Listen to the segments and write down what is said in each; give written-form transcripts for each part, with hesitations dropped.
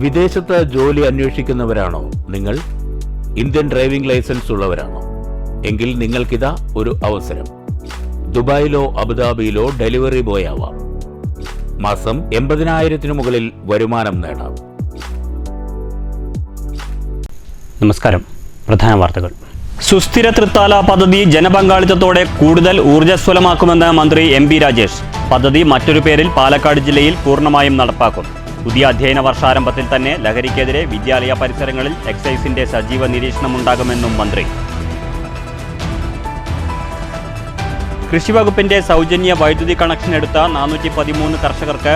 വിദേശത്ത് ജോലി അന്വേഷിക്കുന്നവരാണോ നിങ്ങൾ? ഇന്ത്യൻ ഡ്രൈവിംഗ് ലൈസൻസ് ഉള്ളവരാണോ? എങ്കിൽ നിങ്ങൾക്കിതാ ഒരു അവസരം. ദുബായിലോ അബുദാബിയിലോ ഡെലിവറി ബോയ് ആവാം. മാസം 80,000 മുകളിൽ വരുമാനം നേടാം. നമസ്കാരം. പ്രധാന വാർത്തകൾ. സുസ്ഥിര തൃത്താല പദ്ധതി ജനപങ്കാളിത്തത്തോടെ കൂടുതൽ ഊർജ്ജസ്വലമാക്കുമെന്ന് മന്ത്രി എം പി രാജേഷ്. പദ്ധതി മറ്റൊരു പേരിൽ പാലക്കാട് ജില്ലയിൽ പൂർണ്ണമായും നടപ്പാക്കും. പുതിയ അധ്യയന വർഷാരംഭത്തിൽ തന്നെ ലഹരിക്കെതിരെ വിദ്യാലയ പരിസരങ്ങളിൽ എക്സൈസിന്റെ സജീവ നിരീക്ഷണമുണ്ടാകുമെന്നും മന്ത്രി. കൃഷിവകുപ്പിന്റെ സൗജന്യ വൈദ്യുതി കണക്ഷൻ എടുത്ത 413 കർഷകർക്ക്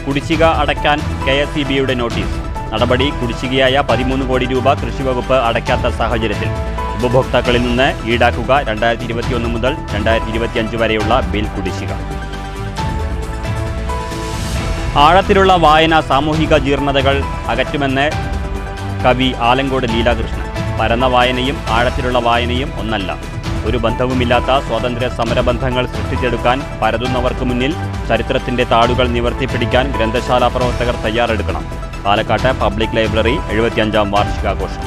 കുടിശ്ശിക അടയ്ക്കാൻ KSEBയുടെ നോട്ടീസ്. നടപടി കുടിശ്ശികയായ 13 കോടി രൂപ കൃഷിവകുപ്പ് അടയ്ക്കാത്ത സാഹചര്യത്തിൽ ഉപഭോക്താക്കളിൽ നിന്ന് ഈടാക്കുക 2021 മുതൽ 2025 വരെയുള്ള ബിൽ കുടിശ്ശിക. ആഴത്തിലുള്ള വായന സാമൂഹിക ജീർണതകൾ അകറ്റുമെന്ന് കവി ആലങ്കോട് ലീലാകൃഷ്ണൻ. പരന്ന വായനയും ആഴത്തിലുള്ള വായനയും ഒന്നല്ല. ഒരു ബന്ധവുമില്ലാത്ത സ്വാതന്ത്ര്യ സമരബന്ധങ്ങൾ സൃഷ്ടിച്ചെടുക്കാൻ പരതുന്നവർക്ക് മുന്നിൽ ചരിത്രത്തിന്റെ താടുകൾ നിവർത്തിപ്പിടിക്കാൻ ഗ്രന്ഥശാല പ്രവർത്തകർ തയ്യാറെടുക്കണം. പാലക്കാട്ട് പബ്ലിക് ലൈബ്രറി 75ാം വാർഷികാഘോഷം.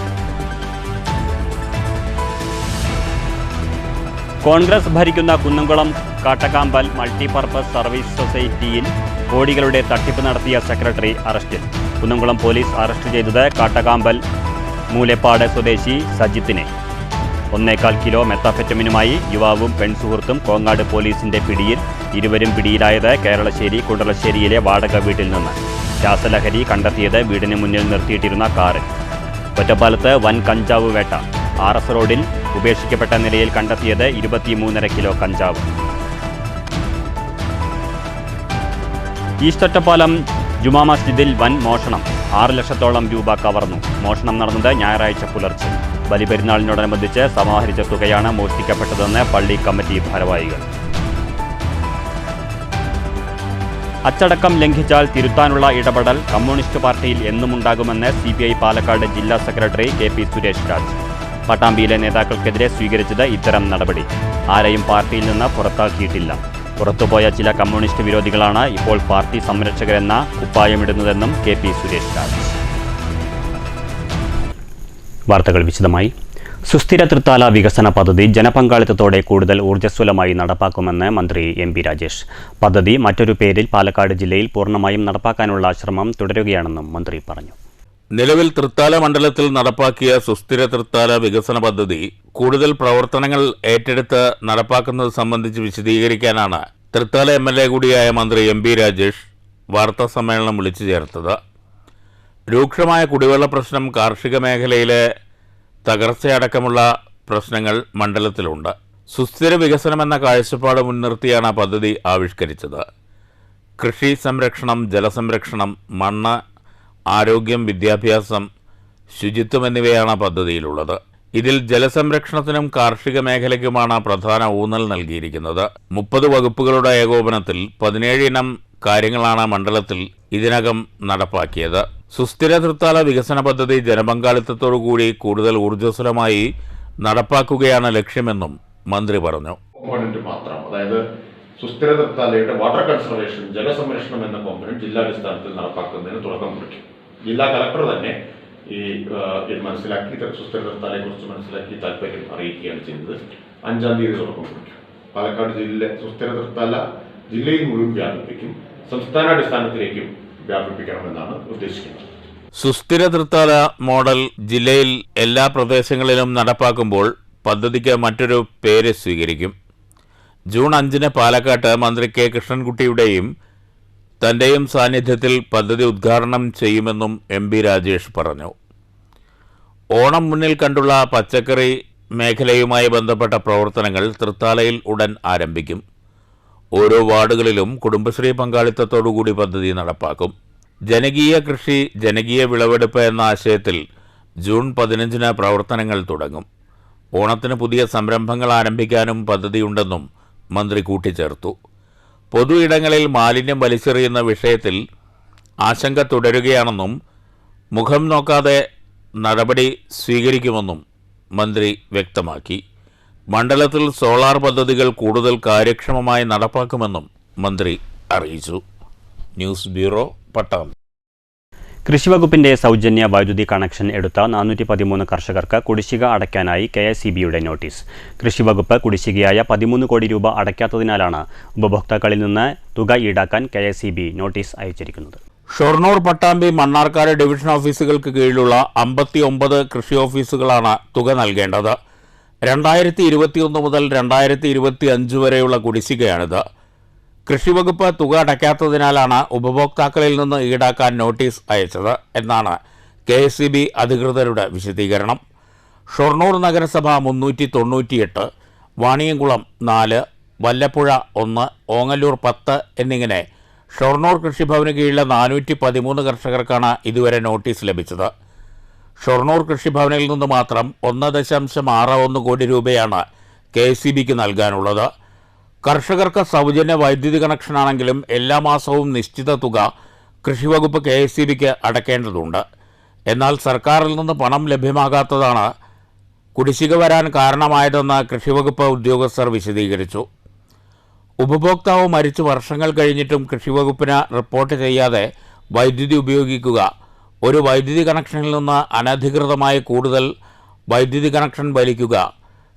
കോൺഗ്രസ് ഭരിക്കുന്ന കുന്നംകുളം കാട്ടക്കാമ്പൽ മൾട്ടിപർപ്പസ് സർവീസ് സൊസൈറ്റിയിൽ കോടികളുടെ തട്ടിപ്പ് നടത്തിയ സെക്രട്ടറി അറസ്റ്റിൽ. കുന്നംകുളം പോലീസ് അറസ്റ്റ് ചെയ്തത് കാട്ടക്കാമ്പൽ മൂലേപ്പാട് സ്വദേശി സജിത്തിനെ. 1.25 കിലോ മെത്താഫെറ്റമിനുമായി യുവാവും പെൺസുഹൃത്തും കോങ്ങാട് പോലീസിന്റെ പിടിയിൽ. ഇരുവരും പിടിയിലായത് കേരളശ്ശേരി കുണ്ടളശ്ശേരിയിലെ വാടക വീട്ടിൽ നിന്ന്. രാസലഹരി കണ്ടെത്തിയത് വീടിന് മുന്നിൽ നിർത്തിയിട്ടിരുന്ന കാറിൽ. ഒറ്റപ്പാലത്ത് വൻ കഞ്ചാവ് വേട്ട. RS റോഡിൽ ഉപേക്ഷിക്കപ്പെട്ട നിലയിൽ കണ്ടെത്തിയത് 23.5 കിലോ കഞ്ചാവ്. ഈസ്റ്റ് ഒറ്റപ്പാലം ജുമാ മസ്ജിദിൽ വൻ മോഷണം. 6 ലക്ഷത്തോളം രൂപ കവർന്നു. മോഷണം നടന്നത് ഞായറാഴ്ച പുലർച്ചെ. ബലിപെരുന്നാളിനോടനുബന്ധിച്ച് സമാഹരിച്ച തുകയാണ് മോഷ്ടിക്കപ്പെട്ടതെന്ന് പള്ളി കമ്മിറ്റി ഭാരവാഹികൾ. അച്ചടക്കം ലംഘിച്ചാൽ തിരുത്താനുള്ള ഇടപെടൽ കമ്മ്യൂണിസ്റ്റ് പാർട്ടിയിൽ എന്നുമുണ്ടാകുമെന്ന് CPI പാലക്കാട് ജില്ലാ സെക്രട്ടറി KP സുരേഷ് രാജ്. പട്ടാമ്പിയിലെ നേതാക്കൾക്കെതിരെ സ്വീകരിച്ചത് ഇത്തരം നടപടി. ആരെയും പാർട്ടിയിൽ നിന്ന് പുറത്താക്കിയിട്ടില്ല. പുറത്തുപോയ ചില കമ്മ്യൂണിസ്റ്റ് വിരോധികളാണ് ഇപ്പോൾ പാർട്ടി സംരക്ഷകരെന്ന കുപ്പായമിടുന്നതെന്നും KP സുരേഷ് രാജ്. വാർത്തകൾ വിശദമായി. സുസ്ഥിര തൃത്താല വികസന പദ്ധതി ജനപങ്കാളിത്തത്തോടെ കൂടുതൽ ഊർജ്ജസ്വലമായി നടപ്പാക്കുമെന്ന് മന്ത്രി എം പി രാജേഷ്. പദ്ധതി മറ്റൊരു പേരിൽ പാലക്കാട് ജില്ലയിൽ പൂർണ്ണമായും നടപ്പാക്കാനുള്ള ശ്രമം തുടരുകയാണെന്നും മന്ത്രി പറഞ്ഞു. നിലവിൽ തൃത്താല മണ്ഡലത്തിൽ നടപ്പാക്കിയ സുസ്ഥിര തൃത്താല വികസന പദ്ധതി കൂടുതൽ പ്രവർത്തനങ്ങൾ ഏറ്റെടുത്ത് നടപ്പാക്കുന്നത് സംബന്ധിച്ച് വിശദീകരിക്കാനാണ് തൃത്താല MLA കൂടിയായ മന്ത്രി എം പി രാജേഷ് വാർത്താ സമ്മേളനം വിളിച്ചു ചേർത്തത്. രൂക്ഷമായ കുടിവെള്ള പ്രശ്നം, കാർഷിക മേഖലയിലെ തകർച്ചയടക്കമുള്ള പ്രശ്നങ്ങൾ മണ്ഡലത്തിലുണ്ട്. സുസ്ഥിര വികസനമെന്ന കാഴ്ചപ്പാട് മുൻനിർത്തിയാണ് പദ്ധതി ആവിഷ്കരിച്ചത്. കൃഷി സംരക്ഷണം, ജലസംരക്ഷണം, മണ്ണ്, ആരോഗ്യം, വിദ്യാഭ്യാസം, ശുചിത്വം എന്നിവയാണ് പദ്ധതിയിലുള്ളത്. ഇതിൽ ജലസംരക്ഷണത്തിനും കാർഷിക മേഖലയ്ക്കുമാണ് പ്രധാന ഊന്നൽ നൽകിയിരിക്കുന്നത്. 30 വകുപ്പുകളുടെ ഏകോപനത്തിൽ 17 ഇനം കാര്യങ്ങളാണ് മണ്ഡലത്തിൽ ഇതിനകം നടപ്പാക്കിയത്. സുസ്ഥിര തൃത്താല വികസന പദ്ധതി ജനപങ്കാളിത്തത്തോടുകൂടി കൂടുതൽ ഊർജ്ജസ്വലമായി നടപ്പാക്കുകയാണ് ലക്ഷ്യമെന്നും മന്ത്രി പറഞ്ഞു. അതായത് സുസ്ഥിര തൃത്താലയുടെ വാട്ടർ കൺസർവേഷൻ, ജലസംരക്ഷണം എന്ന കോമ്പണന്റ് ജില്ലാടിസ്ഥാനത്തിൽ നടപ്പാക്കുന്നതിന് തുടക്കം കുറിക്കും. ജില്ലാ കളക്ടർ തന്നെ ഇത് മനസ്സിലാക്കി, സുസ്ഥിര തൃത്താലയെ കുറിച്ച് മനസ്സിലാക്കി താല്പര്യം അറിയിക്കുകയാണ് ചെയ്തത്. 5-ാം തീയതി തുടക്കം കുറിക്കും. പാലക്കാട് ജില്ലയിലെ സുസ്ഥിര തൃത്താല ജില്ലയിൽ മുഴുവൻ വ്യാപിപ്പിക്കും. സംസ്ഥാനാടിസ്ഥാനത്തിലേക്കും വ്യാപിപ്പിക്കണമെന്നാണ് ഉദ്ദേശിക്കുന്നത്. സുസ്ഥിര തൃത്താല മോഡൽ ജില്ലയിൽ എല്ലാ പ്രദേശങ്ങളിലും നടപ്പാക്കുമ്പോൾ പദ്ധതിക്ക് മറ്റൊരു പേര് സ്വീകരിക്കും. ജൂൺ 5-ന് പാലക്കാട്ട് മന്ത്രി K കൃഷ്ണൻകുട്ടിയുടെയും തൻ്റെയും സാന്നിധ്യത്തിൽ പദ്ധതി ഉദ്ഘാടനം ചെയ്യുമെന്നും എം പി രാജേഷ് പറഞ്ഞു. ഓണം മുന്നിൽ കണ്ടുള്ള പച്ചക്കറി മേഖലയുമായി ബന്ധപ്പെട്ട പ്രവർത്തനങ്ങൾ തൃത്താലയിൽ ഉടൻ ആരംഭിക്കും. ഓരോ വാർഡുകളിലും കുടുംബശ്രീ പങ്കാളിത്തത്തോടുകൂടി പദ്ധതി നടപ്പാക്കും. ജനകീയ കൃഷി, ജനകീയ വിളവെടുപ്പ് എന്ന ആശയത്തിൽ ജൂൺ 15-ന് പ്രവർത്തനങ്ങൾ തുടങ്ങും. ഓണത്തിന് പുതിയ സംരംഭങ്ങൾ ആരംഭിക്കാനും പദ്ധതിയുണ്ടെന്നും മന്ത്രി കൂട്ടിച്ചേർത്തു. പൊതു ഇടങ്ങളിൽ മാലിന്യം വലിച്ചെറിയുന്ന വിഷയത്തിൽ ആശങ്ക തുടരുകയാണെന്നും മുഖം നോക്കാതെ നടപടി സ്വീകരിക്കുമെന്നും മന്ത്രി വ്യക്തമാക്കി. മണ്ഡലത്തിൽ സോളാർ പദ്ധതികൾ കൂടുതൽ കാര്യക്ഷമമായി നടപ്പാക്കുമെന്നും മന്ത്രി അറിയിച്ചു. News bureau, Pattambi. കൃഷിവകുപ്പിന്റെ സൗജന്യ വൈദ്യുതി കണക്ഷൻ എടുത്ത 413 കർഷകർക്ക് കുടിശ്ശിക അടയ്ക്കാനായി KSEBയുടെ നോട്ടീസ്. കൃഷിവകുപ്പ് കുടിശ്ശികയായ 13 കോടി രൂപ അടയ്ക്കാത്തതിനാലാണ് ഉപഭോക്താക്കളിൽ നിന്ന് തുക ഈടാക്കാൻ KSEB നോട്ടീസ് അയച്ചിരിക്കുന്നത്. ഷൊർണൂർ, പട്ടാമ്പി, മണ്ണാർക്കാട് ഡിവിഷൻ ഓഫീസുകൾക്ക് കീഴിലുള്ള 59 കൃഷി ഓഫീസുകളാണ് തുക നൽകേണ്ടത്. 2021 മുതൽ 2025 വരെയുള്ള കുടിശ്ശികയാണിത്. കൃഷിവകുപ്പ് തുക അടയ്ക്കാത്തതിനാലാണ് ഉപഭോക്താക്കളിൽ നിന്ന് ഈടാക്കാൻ നോട്ടീസ് അയച്ചത് എന്നാണ് KSEB അധികൃതരുടെ വിശദീകരണം. ഷൊർണൂർ നഗരസഭ 398, വാണിയംകുളം 4, വല്ലപ്പുഴ 1, ഓങ്ങല്ലൂർ 10 എന്നിങ്ങനെ ഷൊർണൂർ കൃഷിഭവന് കീഴിലെ 413 കർഷകർക്കാണ് ഇതുവരെ നോട്ടീസ് ലഭിച്ചത്. ഷൊർണൂർ കൃഷിഭവനിൽ നിന്ന് മാത്രം 1.61 കോടി രൂപയാണ് KSEBക്ക് നൽകാനുള്ളത്. കർഷകർക്ക് സൗജന്യ വൈദ്യുതി കണക്ഷനാണെങ്കിലും എല്ലാ മാസവും നിശ്ചിത തുക കൃഷിവകുപ്പ് KSEBക്ക് അടയ്ക്കേണ്ടതുണ്ട്. എന്നാൽ സർക്കാരിൽ നിന്ന് പണം ലഭ്യമാകാത്തതാണ് കുടിശ്ശിക വരാൻ കാരണമായതെന്ന് കൃഷിവകുപ്പ് ഉദ്യോഗസ്ഥർ വിശദീകരിച്ചു. ഉപഭോക്താവ് മരിച്ചു വർഷങ്ങൾ കഴിഞ്ഞിട്ടും കൃഷിവകുപ്പിന് റിപ്പോർട്ട് ചെയ്യാതെ വൈദ്യുതി ഉപയോഗിക്കുക, ഒരു വൈദ്യുതി കണക്ഷനിൽ നിന്ന് അനധികൃതമായി കൂടുതൽ വൈദ്യുതി കണക്ഷൻ വലിക്കുക,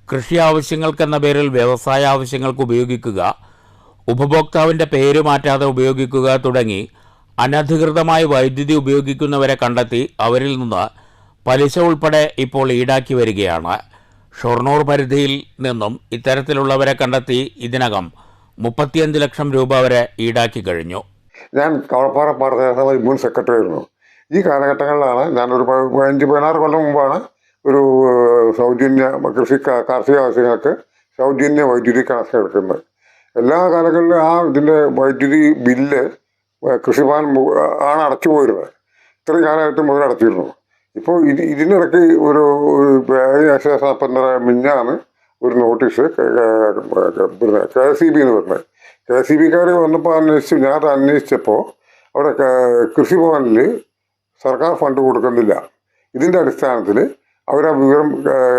കൃഷി ആവശ്യങ്ങൾക്കെന്ന പേരിൽ വ്യവസായ ആവശ്യങ്ങൾക്ക് ഉപയോഗിക്കുക, ഉപഭോക്താവിൻ്റെ പേര് മാറ്റാതെ ഉപയോഗിക്കുക തുടങ്ങി അനധികൃതമായി വൈദ്യുതി ഉപയോഗിക്കുന്നവരെ കണ്ടെത്തി അവരിൽ നിന്ന് പലിശ ഉൾപ്പെടെ ഇപ്പോൾ ഈടാക്കി വരികയാണ്. ഷൊർണൂർ പരിധിയിൽ നിന്നും ഇത്തരത്തിലുള്ളവരെ കണ്ടെത്തി ഇതിനകം 35 ലക്ഷം രൂപ വരെ ഈടാക്കി കഴിഞ്ഞു. ഞാൻ കവളപ്പാറ പാടശേഖര മുൻ സെക്രട്ടറി ആയിരുന്നു. ഈ കാലഘട്ടങ്ങളിലാണ് ഞാനൊരു 15-16 കൊല്ലം മുമ്പാണ് ഒരു സൗജന്യ കാർഷിക ആവശ്യങ്ങൾക്ക് സൗജന്യ വൈദ്യുതി കണക്ഷൻ എടുക്കുന്നത്. എല്ലാ കാലങ്ങളിലും ഇതിൻ്റെ വൈദ്യുതി ബില്ല് കൃഷിഭവൻ ആണ് അടച്ചു പോയിരുന്നത്. ഇത്രയും കാലമായിട്ട് മുതൽ അടച്ചിരുന്നു. ഇപ്പോൾ ഇതിനിടയ്ക്ക് ഒരു മിഞ്ഞാണ് ഒരു നോട്ടീസ് KSEB എന്ന് പറഞ്ഞത്. KSEBക്കാർ വന്നപ്പോൾ ഞാൻ അന്വേഷിച്ചപ്പോൾ അവിടെ കൃഷിഭവനിൽ സർക്കാർ ഫണ്ട് കൊടുക്കുന്നില്ല. ഇതിൻ്റെ അടിസ്ഥാനത്തിൽ അവർ ആ വിവരം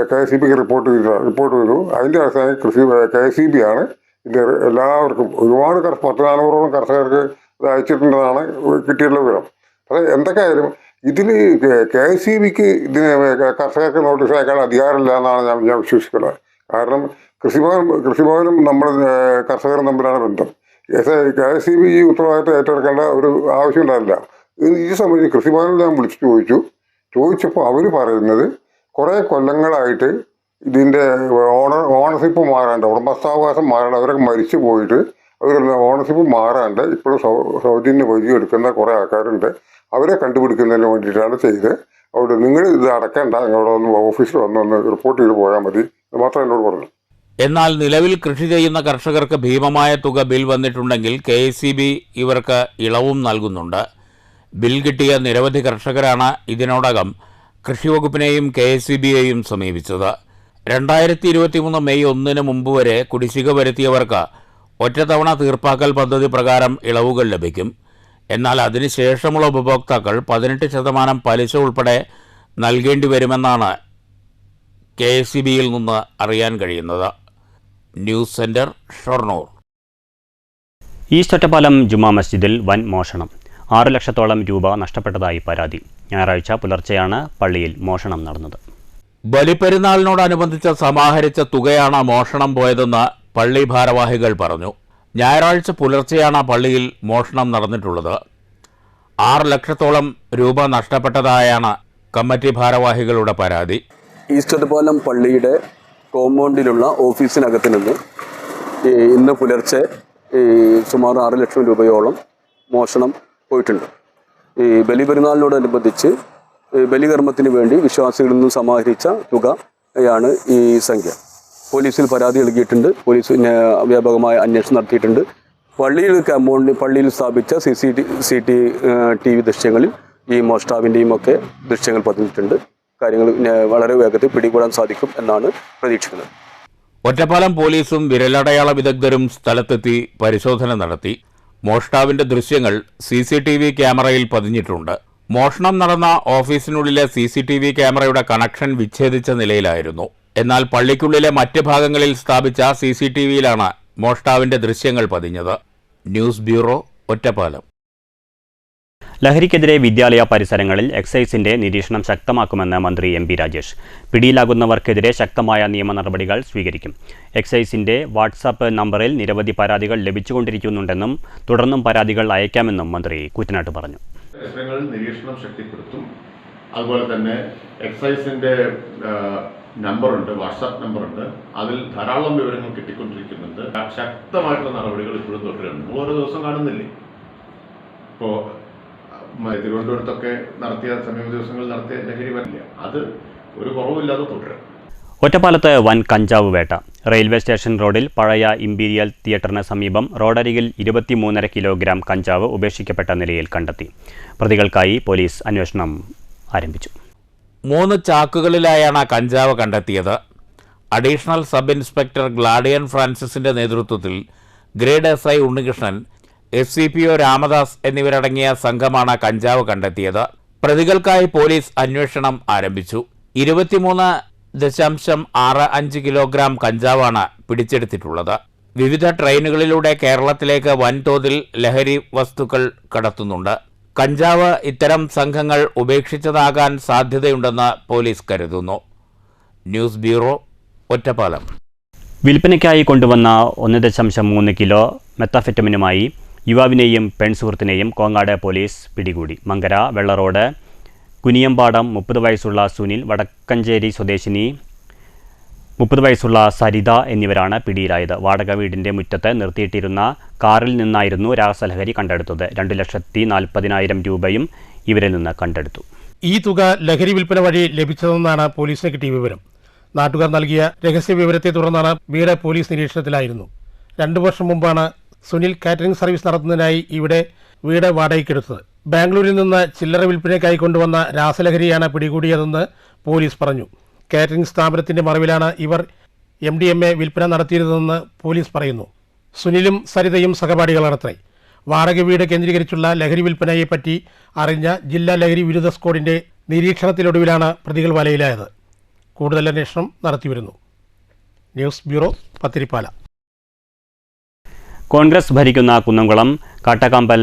KSEBക്ക് റിപ്പോർട്ട് ചെയ്തു. അതിൻ്റെ അടിസ്ഥാനത്തിൽ KSEB ആണ് ഇത് എല്ലാവർക്കും ഒരുപാട് 10-400ഓളം കർഷകർക്ക് ഇത് അയച്ചിട്ടുണ്ടെന്നാണ് കിട്ടിയിട്ടുള്ള വിവരം. പക്ഷേ എന്തൊക്കെയായാലും ഇതിൽ KSEBക്ക് ഇതിന് കർഷകർക്ക് നോട്ടീസ് അയക്കാൻ അധികാരമില്ല എന്നാണ് ഞാൻ വിശ്വസിക്കുന്നത്. കാരണം കൃഷിഭവനും നമ്മൾ കർഷകരും തമ്മിലാണ് ബന്ധം. KSEB ഈ ഉത്തരവാദിത്തം ഏറ്റെടുക്കേണ്ട ഒരു ആവശ്യം ഉണ്ടാവില്ല. ഈ സംബന്ധിച്ച് കൃഷിഭവനിൽ ഞാൻ വിളിച്ചു ചോദിച്ചപ്പോൾ അവർ പറയുന്നത് കുറേ കൊല്ലങ്ങളായിട്ട് ഇതിൻ്റെ ഓണർഷിപ്പ് മാറാണ്ട്, ഉടമസ്ഥാവകാശം മാറാണ്ട്, അവരൊക്കെ മരിച്ചു പോയിട്ട് അവരെല്ലാം ഓണർഷിപ്പ് മാറാണ്ട് ഇപ്പോഴും സൗജന്യ വൈദ്യുതി എടുക്കുന്ന കുറേ ആൾക്കാരുണ്ട്. അവരെ കണ്ടുപിടിക്കുന്നതിന് വേണ്ടിയിട്ടാണ് ചെയ്ത്. അവിടെ നിങ്ങൾ ഇത് അടക്കേണ്ട, നിങ്ങളുടെ ഒന്ന് ഓഫീസിൽ ഒന്ന് റിപ്പോർട്ട് ചെയ്ത് പോയാൽ മതി എന്ന് മാത്രം എന്നോട് പറഞ്ഞു. എന്നാൽ നിലവിൽ കൃഷി ചെയ്യുന്ന കർഷകർക്ക് ഭീമമായ തുക ബിൽ വന്നിട്ടുണ്ടെങ്കിൽ KSEB ഇവർക്ക് ഇളവും നൽകുന്നുണ്ട്. ബിൽ കിട്ടിയ നിരവധി കർഷകരാണ് ഇതിനോടകം കൃഷിവകുപ്പിനെയും KSEBയെയും സമീപിച്ചത്. 2023 മെയ് 1 മുമ്പ് വരെ കുടിശ്ശിക വരുത്തിയവർക്ക് ഒറ്റത്തവണ തീർപ്പാക്കൽ പദ്ധതി പ്രകാരം ഇളവുകൾ ലഭിക്കും. എന്നാൽ അതിനുശേഷമുള്ള ഉപഭോക്താക്കൾ 18% പലിശ ഉൾപ്പെടെ നൽകേണ്ടി വരുമെന്നാണ് KSEBയിൽ നിന്ന് അറിയാൻ കഴിയുന്നത്. News centre, Shoranur. East Ottapalam ജുമാ മസ്ജിദിൽ വൻ മോഷണം. 6 ലക്ഷത്തോളം രൂപ നഷ്ടപ്പെട്ടതായി പരാതി. ഞായറാഴ്ച പുലർച്ചെയാണ് പള്ളിയിൽ മോഷണം നടന്നത്. ബലിപ്പെരുന്നാളിനോടനുബന്ധിച്ച് സമാഹരിച്ച തുകയാണ് മോഷണം പോയതെന്ന് പള്ളി ഭാരവാഹികൾ പറഞ്ഞു. ഞായറാഴ്ച പുലർച്ചെയാണ് പള്ളിയിൽ മോഷണം നടന്നിട്ടുള്ളത്. 6 ലക്ഷത്തോളം രൂപ നഷ്ടപ്പെട്ടതായാണ് കമ്മിറ്റി ഭാരവാഹികളുടെ പരാതി. ഈസ്റ്റ് ഒറ്റപ്പാലം പള്ളിയുടെ കോമ്പൗണ്ടിലുള്ള ഓഫീസിനകത്ത് നിന്ന് ഇന്ന് പുലർച്ചെ സുമാർ 6 ലക്ഷം രൂപയോളം മോഷണം പോയിട്ടുണ്ട്. ഈ ബലിപെരുന്നാളിനോടനുബന്ധിച്ച് ബലികർമ്മത്തിന് വേണ്ടി വിശ്വാസികളിൽ നിന്നും സമാഹരിച്ച തുകയാണ് ഈ സംഖ്യ. പോലീസിൽ പരാതി നൽകിയിട്ടുണ്ട്. പോലീസ് വ്യാപകമായ അന്വേഷണം നടത്തിയിട്ടുണ്ട്. പള്ളിയിൽ സ്ഥാപിച്ച CCTV ദൃശ്യങ്ങളിൽ ഈ മോഷ്ടാവിൻ്റെയും ഒക്കെ ദൃശ്യങ്ങൾ പതിഞ്ഞിട്ടുണ്ട്. കാര്യങ്ങൾ വളരെ വേഗത്തിൽ പിടികൂടാൻ സാധിക്കും എന്നാണ് പ്രതീക്ഷിക്കുന്നത്. ഒറ്റപ്പാലം പോലീസും വിരലടയാള വിദഗ്ധരും സ്ഥലത്തെത്തി പരിശോധന നടത്തി. മോഷ്ടാവിന്റെ ദൃശ്യങ്ങൾ CCTV ക്യാമറയിൽ പതിഞ്ഞിട്ടുണ്ട്. മോഷണം നടന്ന ഓഫീസിനുള്ളിലെ CCTV ക്യാമറയുടെ കണക്ഷൻ വിച്ഛേദിച്ച നിലയിലായിരുന്നു. എന്നാൽ പള്ളിക്കുള്ളിലെ മറ്റ് ഭാഗങ്ങളിൽ സ്ഥാപിച്ച CCTVയിലാണ് മോഷ്ടാവിന്റെ ദൃശ്യങ്ങൾ പതിഞ്ഞത്. News bureau, Ottapalam. ലഹരിക്കെതിരെ വിദ്യാലയ പരിസരങ്ങളിൽ എക്സൈസിന്റെ നിരീക്ഷണം ശക്തമാക്കുമെന്ന് മന്ത്രി എം പി രാജേഷ്. പിടിയിലാകുന്നവർക്കെതിരെ ശക്തമായ നിയമ നടപടികൾ സ്വീകരിക്കും. എക്സൈസിന്റെ വാട്സാപ്പ് നമ്പറിൽ നിരവധി പരാതികൾ ലഭിച്ചുകൊണ്ടിരിക്കുന്നുണ്ടെന്നും തുടർന്നും പരാതികൾ അയക്കാമെന്നും മന്ത്രി കൂറ്റനാട്ട് പറഞ്ഞു. നിരീക്ഷണം ശക്തിപ്പെടുത്തും. അതുപോലെ തന്നെ എക്സൈസിന്റെ നമ്പറുണ്ട്, വാട്സാപ്പ് നമ്പറുണ്ട്. അതിൽ ധാരാളം വിവരങ്ങൾ കിട്ടിക്കൊണ്ടിരിക്കുന്നുണ്ട്. ശക്തമായിട്ടുള്ള നടപടികൾ ഇപ്പോഴും തുടരുന്നു. ഓരോ ദിവസം കാണുന്നില്ലേ? ഇപ്പോൾ തിരുവനന്തപുരത്തൊക്കെ നടത്തിയ സമീപ ദിവസങ്ങളിൽ നടത്തിയ ലഹരി വരില്ല, അത് ഒരു കുറവില്ലാതെ തുടരും. ഒറ്റപ്പാലത്ത് വൻ കഞ്ചാവ് വേട്ട. റെയിൽവേ സ്റ്റേഷൻ റോഡിൽ പഴയ ഇമ്പീരിയൽ തിയേറ്ററിന് സമീപം റോഡരികിൽ 23.5 കിലോഗ്രാം കഞ്ചാവ് ഉപേക്ഷിക്കപ്പെട്ട നിലയിൽ കണ്ടെത്തി. പ്രതികൾക്കായി പോലീസ് അന്വേഷണം ആരംഭിച്ചു. 3 ചാക്കുകളിലായാണ് കഞ്ചാവ് കണ്ടെത്തിയത്. അഡീഷണൽ സബ് ഇൻസ്പെക്ടർ ഗ്ലാഡിയൻ ഫ്രാൻസിസിന്റെ നേതൃത്വത്തിൽ grade SI Unnikrishnan, SCPO Ramadas എന്നിവരടങ്ങിയ സംഘമാണ് കഞ്ചാവ് കണ്ടെത്തിയത്. പ്രതികൾക്കായി പോലീസ് അന്വേഷണം ആരംഭിച്ചു. 23.65 കിലോഗ്രാം കഞ്ചാവാണ് പിടിച്ചെടുത്തിട്ടുള്ളത്. വിവിധ ട്രെയിനുകളിലൂടെ കേരളത്തിലേക്ക് വൻതോതിൽ ലഹരി വസ്തുക്കൾ കടത്തുന്നുണ്ട്. കഞ്ചാവ് ഇത്തരം സംഘങ്ങൾ ഉപേക്ഷിച്ചതാകാൻ സാധ്യതയുണ്ടെന്ന് പോലീസ് കരുതുന്നു. News bureau, Ottapalam. വിൽപ്പനയ്ക്കായി കൊണ്ടുവന്ന 1.3 കിലോ മെത്താഫെറ്റമിനുമായി യുവാവിനെയും പെൺസുഹൃത്തിനെയും കോങ്ങാട് പോലീസ് പിടികൂടി. മങ്കര വെള്ളറോഡ് കുനിയമ്പാടം 30 വയസ്സുള്ള സുനിൽ, വടക്കഞ്ചേരി സ്വദേശിനി 30 വയസ്സുള്ള സരിത എന്നിവരാണ് പിടിയിലായത്. വാടക വീടിന്റെ മുറ്റത്ത് നിർത്തിയിട്ടിരുന്ന കാറിൽ നിന്നായിരുന്നു രാസലഹരി കണ്ടെടുത്തത്. 2,40,000 രൂപയും ഇവരിൽ നിന്ന് കണ്ടെടുത്തു. ഈ തുക ലഹരി വിൽപ്പന വഴി ലഭിച്ചതെന്നാണ് പോലീസിന് കിട്ടിയ വിവരം. നാട്ടുകാർ നൽകിയ രഹസ്യ വിവരത്തെ തുടർന്നാണ് വീട് പോലീസ് നിരീക്ഷണത്തിലായിരുന്നു. 2 വർഷം മുമ്പാണ് സുനിൽ കാറ്ററിംഗ് സർവീസ് നടത്തുന്നതിനായി ഇവിടെ വീട് വാടകയ്ക്കെടുത്തത്. ബാംഗ്ലൂരിൽ നിന്ന് ചില്ലറ വിൽപ്പനയ്ക്കായി കൊണ്ടുവന്ന രാസലഹരിയാണ് പിടികൂടിയതെന്ന് പോലീസ് പറഞ്ഞു. കാറ്ററിംഗ് സ്ഥാപനത്തിന്റെ മറവിലാണ് ഇവർ MDMA വിൽപ്പന നടത്തിയിരുന്നതെന്ന് പോലീസ് പറയുന്നു. സുനിലും സരിതയും സഹപാഠികളാണത്രേ. വാടക വീട് കേന്ദ്രീകരിച്ചുള്ള ലഹരി വിൽപ്പനയെപ്പറ്റി അറിഞ്ഞ ജില്ലാ ലഹരി വിരുദ്ധ സ്ക്വാഡിന്റെ നിരീക്ഷണത്തിനൊടുവിലാണ് പ്രതികൾ വലയിലായത്. കൂടുതൽ അന്വേഷണം നടത്തിവരുന്നു. News bureau, Pathirippala. കോൺഗ്രസ് ഭരിക്കുന്ന കുന്നംകുളം കാട്ടക്കാമ്പൽ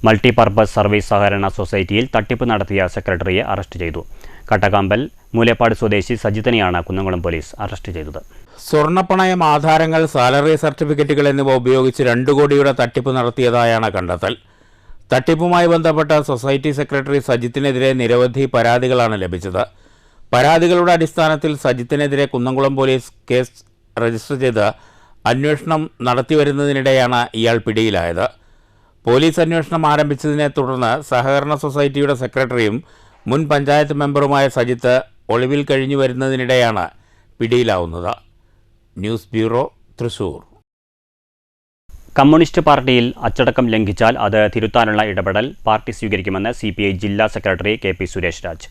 മൾട്ടിപർപ്പസ് സർവീസ് സഹകരണ സൊസൈറ്റിയിൽ തട്ടിപ്പ് നടത്തിയ സെക്രട്ടറിയെ അറസ്റ്റ് ചെയ്തു. കാട്ടക്കാമ്പൽ മൂലേപ്പാട് സ്വദേശി സജിത്തിനെയാണ് കുന്നംകുളം പോലീസ് അറസ്റ്റ് ചെയ്തത്. സ്വർണ്ണപ്പണയം, ആധാരങ്ങൾ, സാലറി സർട്ടിഫിക്കറ്റുകൾ എന്നിവ ഉപയോഗിച്ച് 2 കോടിയുടെ തട്ടിപ്പ് നടത്തിയതായാണ് കണ്ടെത്തൽ. തട്ടിപ്പുമായി ബന്ധപ്പെട്ട സൊസൈറ്റി സെക്രട്ടറി സജിത്തിനെതിരെ നിരവധി പരാതികളാണ് ലഭിച്ചത്. പരാതികളുടെ അടിസ്ഥാനത്തിൽ സജിത്തിനെതിരെ കുന്നംകുളം പോലീസ് കേസ് രജിസ്റ്റർ ചെയ്ത് അന്വേഷണം നടത്തിവരുന്നതിനിടെയാണ് ഇയാൾ പിടിയിലായത്. പോലീസ് അന്വേഷണം ആരംഭിച്ചതിനെ തുടർന്ന് സഹകരണ സൊസൈറ്റിയുടെ സെക്രട്ടറിയും മുൻ പഞ്ചായത്ത് മെമ്പറുമായ സജിത്ത് ഒളിവിൽ കഴിഞ്ഞു വരുന്നതിനിടെയാണ് പിടിയിലാവുന്നത്. News bureau, Thrissur. കമ്മ്യൂണിസ്റ്റ് പാർട്ടിയിൽ അച്ചടക്കം ലംഘിച്ചാൽ അത് തിരുത്താനുള്ള ഇടപെടൽ പാർട്ടി സ്വീകരിക്കുമെന്ന് CPI ജില്ലാ സെക്രട്ടറി KP സുരേഷ് രാജ്.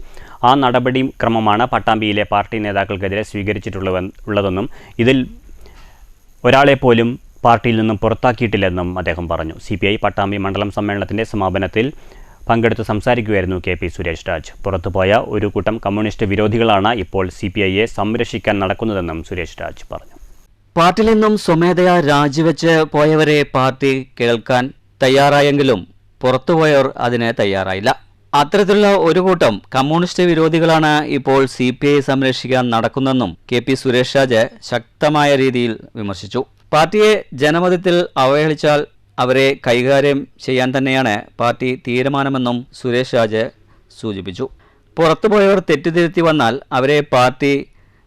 ആ നടപടിക്രമമാണ് പട്ടാമ്പിയിലെ പാർട്ടി നേതാക്കൾക്കെതിരെ സ്വീകരിച്ചിട്ടുള്ളതെന്നും ഇതിൽ ഒരാളെപ്പോലും പാർട്ടിയിൽ നിന്നും പുറത്താക്കിയിട്ടില്ലെന്നും അദ്ദേഹം പറഞ്ഞു. CPI പട്ടാമ്പി മണ്ഡലം സമ്മേളനത്തിന്റെ സമാപനത്തിൽ പങ്കെടുത്ത് സംസാരിക്കുകയായിരുന്നു KP സുരേഷ് രാജ്. പുറത്തുപോയ ഒരു കൂട്ടം കമ്മ്യൂണിസ്റ്റ് വിരോധികളാണ് ഇപ്പോൾ CPIയെ സംരക്ഷിക്കാൻ നടക്കുന്നതെന്നും സുരേഷ് രാജ് പറഞ്ഞു. പാർട്ടിയിൽ നിന്നും സ്വമേധയാ രാജിവെച്ച് പോയവരെ പാർട്ടി കേൾക്കാൻ തയ്യാറായെങ്കിലും പുറത്തുപോയവർ അതിന് തയ്യാറായില്ല. അത്തരത്തിലുള്ള ഒരു കൂട്ടം കമ്മ്യൂണിസ്റ്റ് വിരോധികളാണ് ഇപ്പോൾ CPI സംരക്ഷിക്കാൻ നടക്കുന്നതെന്നും KP സുരേഷ് രാജ് ശക്തമായ രീതിയിൽ വിമർശിച്ചു. പാർട്ടിയെ ജനമതത്തിൽ അവഹേളിച്ചാൽ അവരെ കൈകാര്യം ചെയ്യാൻ തന്നെയാണ് പാർട്ടി തീരുമാനമെന്നും സുരേഷ് രാജ് സൂചിപ്പിച്ചു. പുറത്തുപോയവർ തെറ്റുതിരുത്തി വന്നാൽ അവരെ പാർട്ടി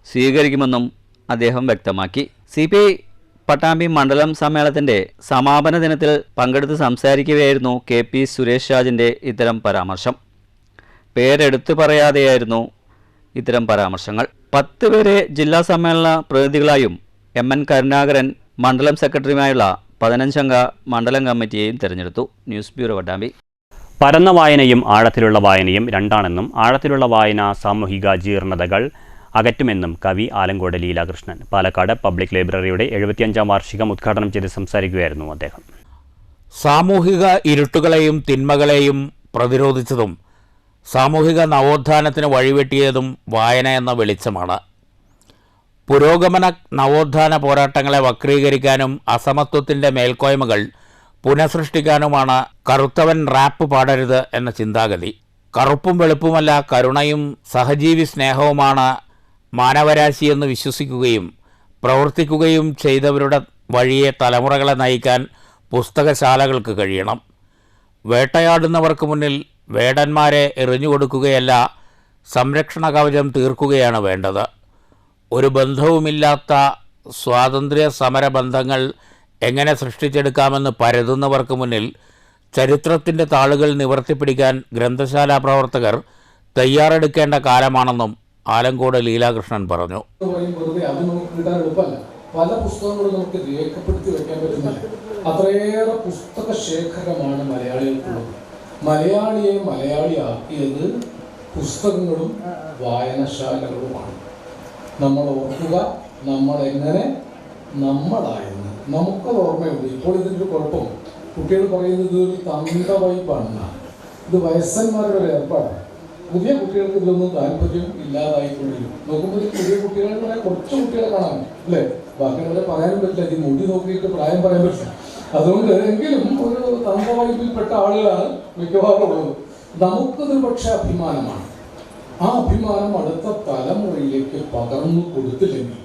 സ്വീകരിക്കുമെന്നും അദ്ദേഹം വ്യക്തമാക്കി. CPI പട്ടാമ്പി മണ്ഡലം സമ്മേളനത്തിന്റെ സമാപന ദിനത്തിൽ പങ്കെടുത്ത് സംസാരിക്കുകയായിരുന്നു KP സുരേഷ് രാജിന്റെ ഇത്തരം പരാമർശം. പേരെടുത്തു പറയാതെയായിരുന്നു ഇത്തരം പരാമർശങ്ങൾ. 10 പേരെ ജില്ലാ സമ്മേളന പ്രതിനിധികളായും MN കരുണാകരൻ മണ്ഡലം സെക്രട്ടറിയുമായുള്ള 15-അംഗ മണ്ഡലം കമ്മിറ്റിയെയും തെരഞ്ഞെടുത്തു. News bureau, Pattambi. പരന്ന വായനയും ആഴത്തിലുള്ള വായനയും രണ്ടാണെന്നും ആഴത്തിലുള്ള വായന സാമൂഹിക ജീർണതകൾ അകറ്റുമെന്നും കവി ആലങ്കോട് ലീലാകൃഷ്ണൻ. പാലക്കാട് പബ്ലിക് ലൈബ്രറിയുടെ 75-ാം വാർഷികം ഉദ്ഘാടനം ചെയ്ത് സംസാരിക്കുകയായിരുന്നു അദ്ദേഹം. സാമൂഹിക ഇരുട്ടുകളെയും തിന്മകളെയും പ്രതിരോധിച്ചതും സാമൂഹിക നവോത്ഥാനത്തിന് വഴിവെട്ടിയതും വായന എന്ന വെളിച്ചമാണ്. പുരോഗമന നവോത്ഥാന പോരാട്ടങ്ങളെ വക്രീകരിക്കാനും അസമത്വത്തിൻ്റെ മേൽക്കോയ്മകൾ പുനഃസൃഷ്ടിക്കാനുമാണ് കറുത്തവൻ റാപ്പ് പാടരുത് എന്ന ചിന്താഗതി. കറുപ്പും വെളുപ്പുമല്ല, കരുണയും സഹജീവി സ്നേഹവുമാണ് മാനവരാശിയെന്ന് വിശ്വസിക്കുകയും പ്രവർത്തിക്കുകയും ചെയ്തവരുടെ വഴിയെ തലമുറകളെ നയിക്കാൻ പുസ്തകശാലകൾക്ക് കഴിയണം. വേട്ടയാടുന്നവർക്ക് മുന്നിൽ വേടന്മാരെ എറിഞ്ഞുകൊടുക്കുകയല്ല, സംരക്ഷണ കവചം തീർക്കുകയാണ് വേണ്ടത്. ഒരു ബന്ധവുമില്ലാത്ത സ്വാതന്ത്ര്യ സമര ബന്ധങ്ങൾ എങ്ങനെ സൃഷ്ടിച്ചെടുക്കാമെന്ന് പരതുന്നവർക്ക് മുന്നിൽ ചരിത്രത്തിൻ്റെ താളുകൾ നിവർത്തിപ്പിടിക്കാൻ ഗ്രന്ഥശാല പ്രവർത്തകർ തയ്യാറെടുക്കേണ്ട കാലമാണെന്നും ആലങ്കോട് ലീലാകൃഷ്ണൻ പറഞ്ഞു. പല പുസ്തകങ്ങളും നമുക്ക് രേഖപ്പെടുത്തി വെക്കാൻ പറ്റുന്നില്ല. അത്രയേറെ പുസ്തക ശേഖരമാണ് മലയാളികൾക്കുള്ളത്. മലയാളിയെ മലയാളിയാക്കിയത് പുസ്തകങ്ങളും വായനശാലകളുമാണ്. നമ്മൾ ഓർക്കുക, നമ്മളെങ്ങനെ നമ്മളായിരുന്നു, നമുക്കത് ഓർമ്മയുണ്ട്. ഇപ്പോൾ ഇതിൻ്റെ കുഴപ്പം, കുട്ടികൾ പറയുന്നത് ഒരു തന്ത വൈബാണ്, ഇത് വയസ്സന്മാരുടെ ഒരു ഏർപ്പാടാണ്. പുതിയ കുട്ടികൾക്ക് ഇതിലൊന്നും താല്പര്യം ഇല്ലാതായിക്കൊണ്ടിരിക്കും. നോക്കുമ്പോൾ പുതിയ കുട്ടികളെ പറയാൻ കുറച്ച് കുട്ടികളെ കാണാൻ അല്ലേ, ബാക്കിയുള്ളവരെ പറയാനും പറ്റില്ല. ഇത് മുടി നോക്കിയിട്ട് പ്രായം പറയാൻ പറ്റില്ല. അതുകൊണ്ട് എങ്കിലും ഒരു തന്ത വൈബിൽപ്പെട്ട ആളുകളാണ് മിക്കവാറും ഉള്ളത്. നമുക്കതൊരു പക്ഷേ അഭിമാനമാണ്. ആ അഭിമാനം അടുത്ത തലമുറയിലേക്ക് പകർന്നു കൊടുത്തില്ലെങ്കിൽ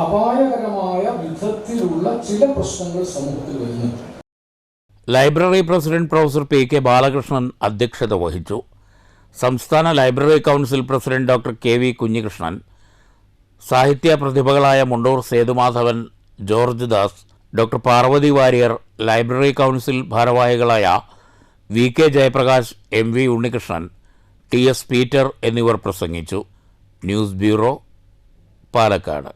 അപായകരമായ വിധത്തിലുള്ള ചില പ്രശ്നങ്ങൾ സമൂഹത്തിൽ വരുന്നുണ്ട്. Library president professor P K Balakrishnan അധ്യക്ഷത വഹിച്ചു. സംസ്ഥാന library council president doctor K V Kunhikrishnan, സാഹിത്യ പ്രതിഭകളായ Mundoor Sethumadhavan, George Das, doctor Parvathy Warrier, library council ഭാരവാഹികളായ V K Jayaprakash, M V Unnikrishnan, T S Peter എന്നിവർ പ്രസംഗിച്ചു. News bureau, Palakkad.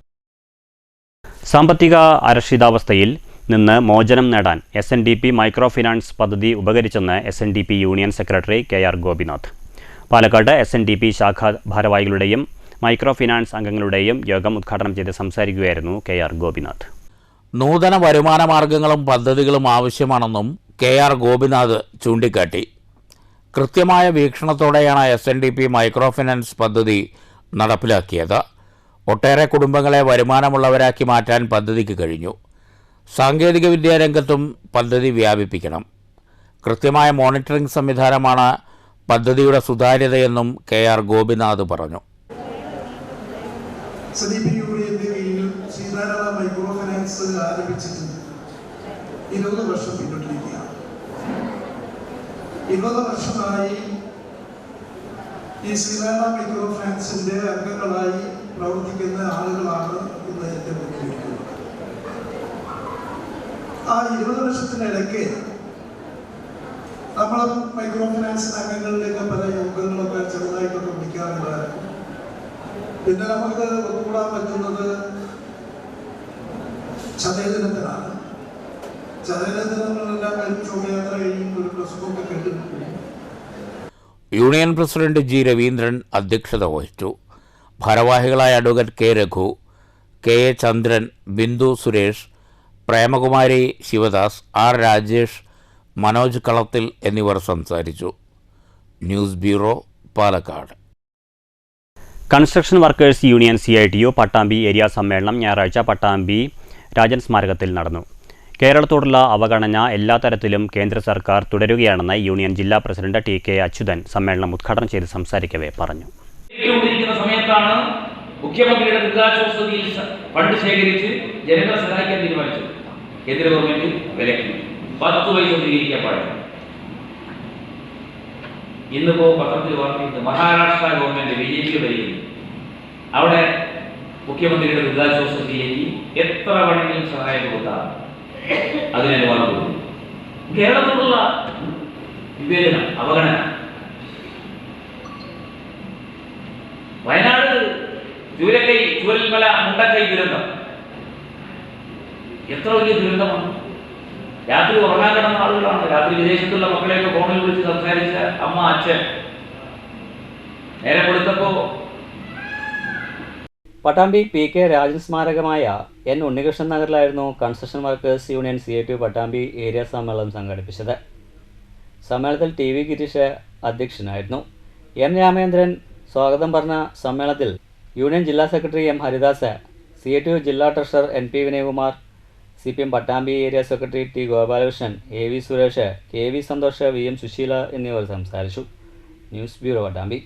സാമ്പത്തിക അരക്ഷിതാവസ്ഥയിൽ നിന്ന് മോചനം നേടാൻ SNDP മൈക്രോ ഫിനാൻസ് പദ്ധതി ഉപകരിച്ചെന്ന് SNDP union secretary KR Gopinath. Palakkad SNDP ശാഖാ ഭാരവാഹികളുടെയും മൈക്രോ ഫിനാൻസ് അംഗങ്ങളുടെയും യോഗം ഉദ്ഘാടനം ചെയ്ത് സംസാരിക്കുകയായിരുന്നു KR ഗോപിനാഥ്. നൂതന വരുമാന മാർഗങ്ങളും പദ്ധതികളും ആവശ്യമാണെന്നും KR ഗോപിനാഥ് ചൂണ്ടിക്കാട്ടി. കൃത്യമായ വീക്ഷണത്തോടെയാണ് SNDP മൈക്രോ ഫിനാൻസ് പദ്ധതി നടപ്പിലാക്കിയത്. ഒട്ടേറെ കുടുംബങ്ങളെ വരുമാനമുള്ളവരാക്കി മാറ്റാൻ പദ്ധതിക്ക് കഴിഞ്ഞു. സാങ്കേതിക വിദ്യാ രംഗത്തും പദ്ധതി വ്യാപിപ്പിക്കണം. കൃത്യമായ മോണിറ്ററിംഗ് സംവിധാനമാണ് പദ്ധതിയുടെ സുതാര്യതയെന്നും KR ഗോപിനാഥ് പറഞ്ഞു. SNDP യൂണിയന്റെ കീഴിൽ ശ്രീനാരായണ മൈക്രോ ഫിനാൻസ് ആരംഭിച്ചിട്ട് 20 വർഷം പിന്നിട്ടിരിക്കുകയാണ്. 20 വർഷമായി ഈ ശ്രീനാരായണ മൈക്രോ ഫിനാൻസിന്റെ അംഗങ്ങളായി പ്രവർത്തിക്കുന്ന ആളുകളാണ് ഇന്ന് എൻ്റെ മുന്നിലിരിക്കുന്നത്. ആ 20 വർഷത്തിനിടയ്ക്ക് നമ്മൾ മൈക്രോ ഫിനാൻസ് അംഗങ്ങളിലേക്ക് പല യോഗങ്ങളൊക്കെ ചെറുതായിട്ടൊക്കെ വിളിക്കാറുണ്ടായിരുന്നു. പിന്നെ നമുക്ക് ഒത്തുകൂടാൻ പറ്റുന്നത് ചതയദിനത്തിലാണ്. ചതയദിനങ്ങളെല്ലാം ശോഭയാത്ര കഴിയും ഒരു പ്രസംഗമൊക്കെ കേട്ടിട്ടുണ്ട്. യൂണിയൻ പ്രസിഡന്റ് G രവീന്ദ്രൻ അധ്യക്ഷത വഹിച്ചു. ഭാരവാഹികളായ അഡ്വക്കേറ്റ് K രഘു, KA ചന്ദ്രൻ, ബിന്ദു സുരേഷ്, പ്രേമകുമാരി ശിവദാസ്, R രാജേഷ്, മനോജ് കളത്തിൽ എന്നിവർ സംസാരിച്ചു. News bureau, Palakkad. Construction workers union CITU Pattambi area സമ്മേളനം ഞായറാഴ്ച പട്ടാമ്പി രാജൻ സ്മാരകത്തിൽ നടന്നു. കേരളത്തോടുള്ള അവഗണന എല്ലാ തരത്തിലും കേന്ദ്ര സർക്കാർ തുടരുകയാണെന്ന് യൂണിയൻ ജില്ലാ പ്രസിഡന്റ് TK അച്യുതൻ സമ്മേളനം ഉദ്ഘാടനം ചെയ്ത് സംസാരിക്കവേ പറഞ്ഞു. സമയത്താണ് മുഖ്യമന്ത്രിയുടെ ദുരിതാശ്വാസ നിധിയിൽ ഫണ്ട് ശേഖരിച്ച് ജനങ്ങളെ സഹായിക്കാൻ തീരുമാനിച്ചത്. കേന്ദ്ര ഗവൺമെന്റ് വിലക്കി 10 പൈസ സ്വീകരിക്കാൻ പാടില്ല. ഇന്നിപ്പോ പത്രത്തിൽ വാർത്തയുണ്ട്, മഹാരാഷ്ട്ര ഗവൺമെന്റ് BJP ഭരിക്കുന്നു. അവിടെ മുഖ്യമന്ത്രിയുടെ ദുരിതാശ്വാസ നിധിയിലേക്ക് എത്ര വേണമെങ്കിലും സഹായം കൊടുത്താൽ അതിന് അനുവാദം കൊടുക്കും. കേരളത്തോടുള്ള വിവേചനം, അവഗണന. വയനാട് ചൂരൽമല മുണ്ടക്കൈ ദുരന്തം എത്ര വലിയ ദുരന്തമാണ്. രാത്രി ഉറങ്ങാൻ കിടന്ന ആളുകളാണ്. രാത്രി വിദേശത്തുള്ള മക്കളെയൊക്കെ ഫോണിൽ വിളിച്ച് സംസാരിച്ച അമ്മ, അച്ഛൻ. നേരെ കൊടുത്തപ്പോ പട്ടാമ്പി PK രാജൻ സ്മാരകമായ N ഉണ്ണികൃഷ്ണൻ നഗറിലായിരുന്നു construction workers union CITU Pattambi area സമ്മേളനം സംഘടിപ്പിച്ചത്. സമ്മേളനത്തിൽ TV ഗിരീഷ് അധ്യക്ഷനായിരുന്നു. M രാമേന്ദ്രൻ സ്വാഗതം പറഞ്ഞ സമ്മേളനത്തിൽ യൂണിയൻ ജില്ലാ സെക്രട്ടറി M ഹരിദാസ്, CITU ജില്ലാ treasurer NP Vinayakumar, CPM Pattambi area secretary T Gopalakrishnan, AV Suresh, KV Santhosh, VM Susheela എന്നിവർ സംസാരിച്ചു. News bureau Pattambi.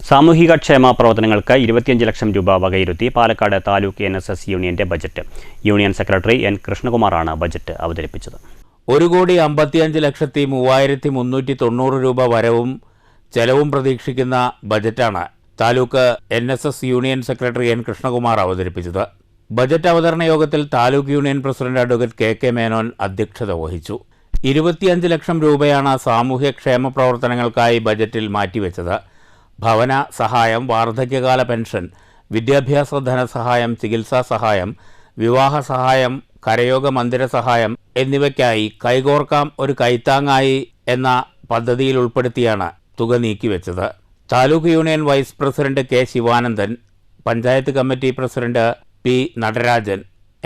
സാമൂഹിക ക്ഷേമ പ്രവർത്തനങ്ങൾക്ക് 25 ലക്ഷം രൂപ വകയിരുത്തി പാലക്കാട് താലൂക്ക് NSS യൂണിയന്റെ ബജറ്റ്. യൂണിയൻ സെക്രട്ടറി N കൃഷ്ണകുമാറാണ് ബജറ്റ് അവതരിപ്പിച്ചത്. 1,55,3390 രൂപ വരവും ചെലവും പ്രതീക്ഷിക്കുന്ന ബജറ്റാണ് taluk NSS union secretary N Krishnakumar അവതരിപ്പിച്ചത്. ബജറ്റ് അവതരണ യോഗത്തിൽ taluk union president advocate KK Menon അധ്യക്ഷത വഹിച്ചു. 25 ലക്ഷം രൂപയാണ് സാമൂഹ്യക്ഷേമ പ്രവർത്തനങ്ങൾക്കായി ബജറ്റിൽ മാറ്റിവെച്ചത്. ഭവന സഹായം, വാർദ്ധക്യകാല പെൻഷൻ, വിദ്യാഭ്യാസ ധനസഹായം, ചികിത്സാ സഹായം, വിവാഹ സഹായം, കരയോഗ മന്ദിര സഹായം എന്നിവയ്ക്കായി കൈകോർക്കാം ഒരു കൈത്താങ്ങായി എന്ന പദ്ധതിയിൽ ഉൾപ്പെടുത്തിയാണ് തുക നീക്കിവെച്ചത്. Taluk union vice president K Sivanandan, panchayat committee president P Natarajan,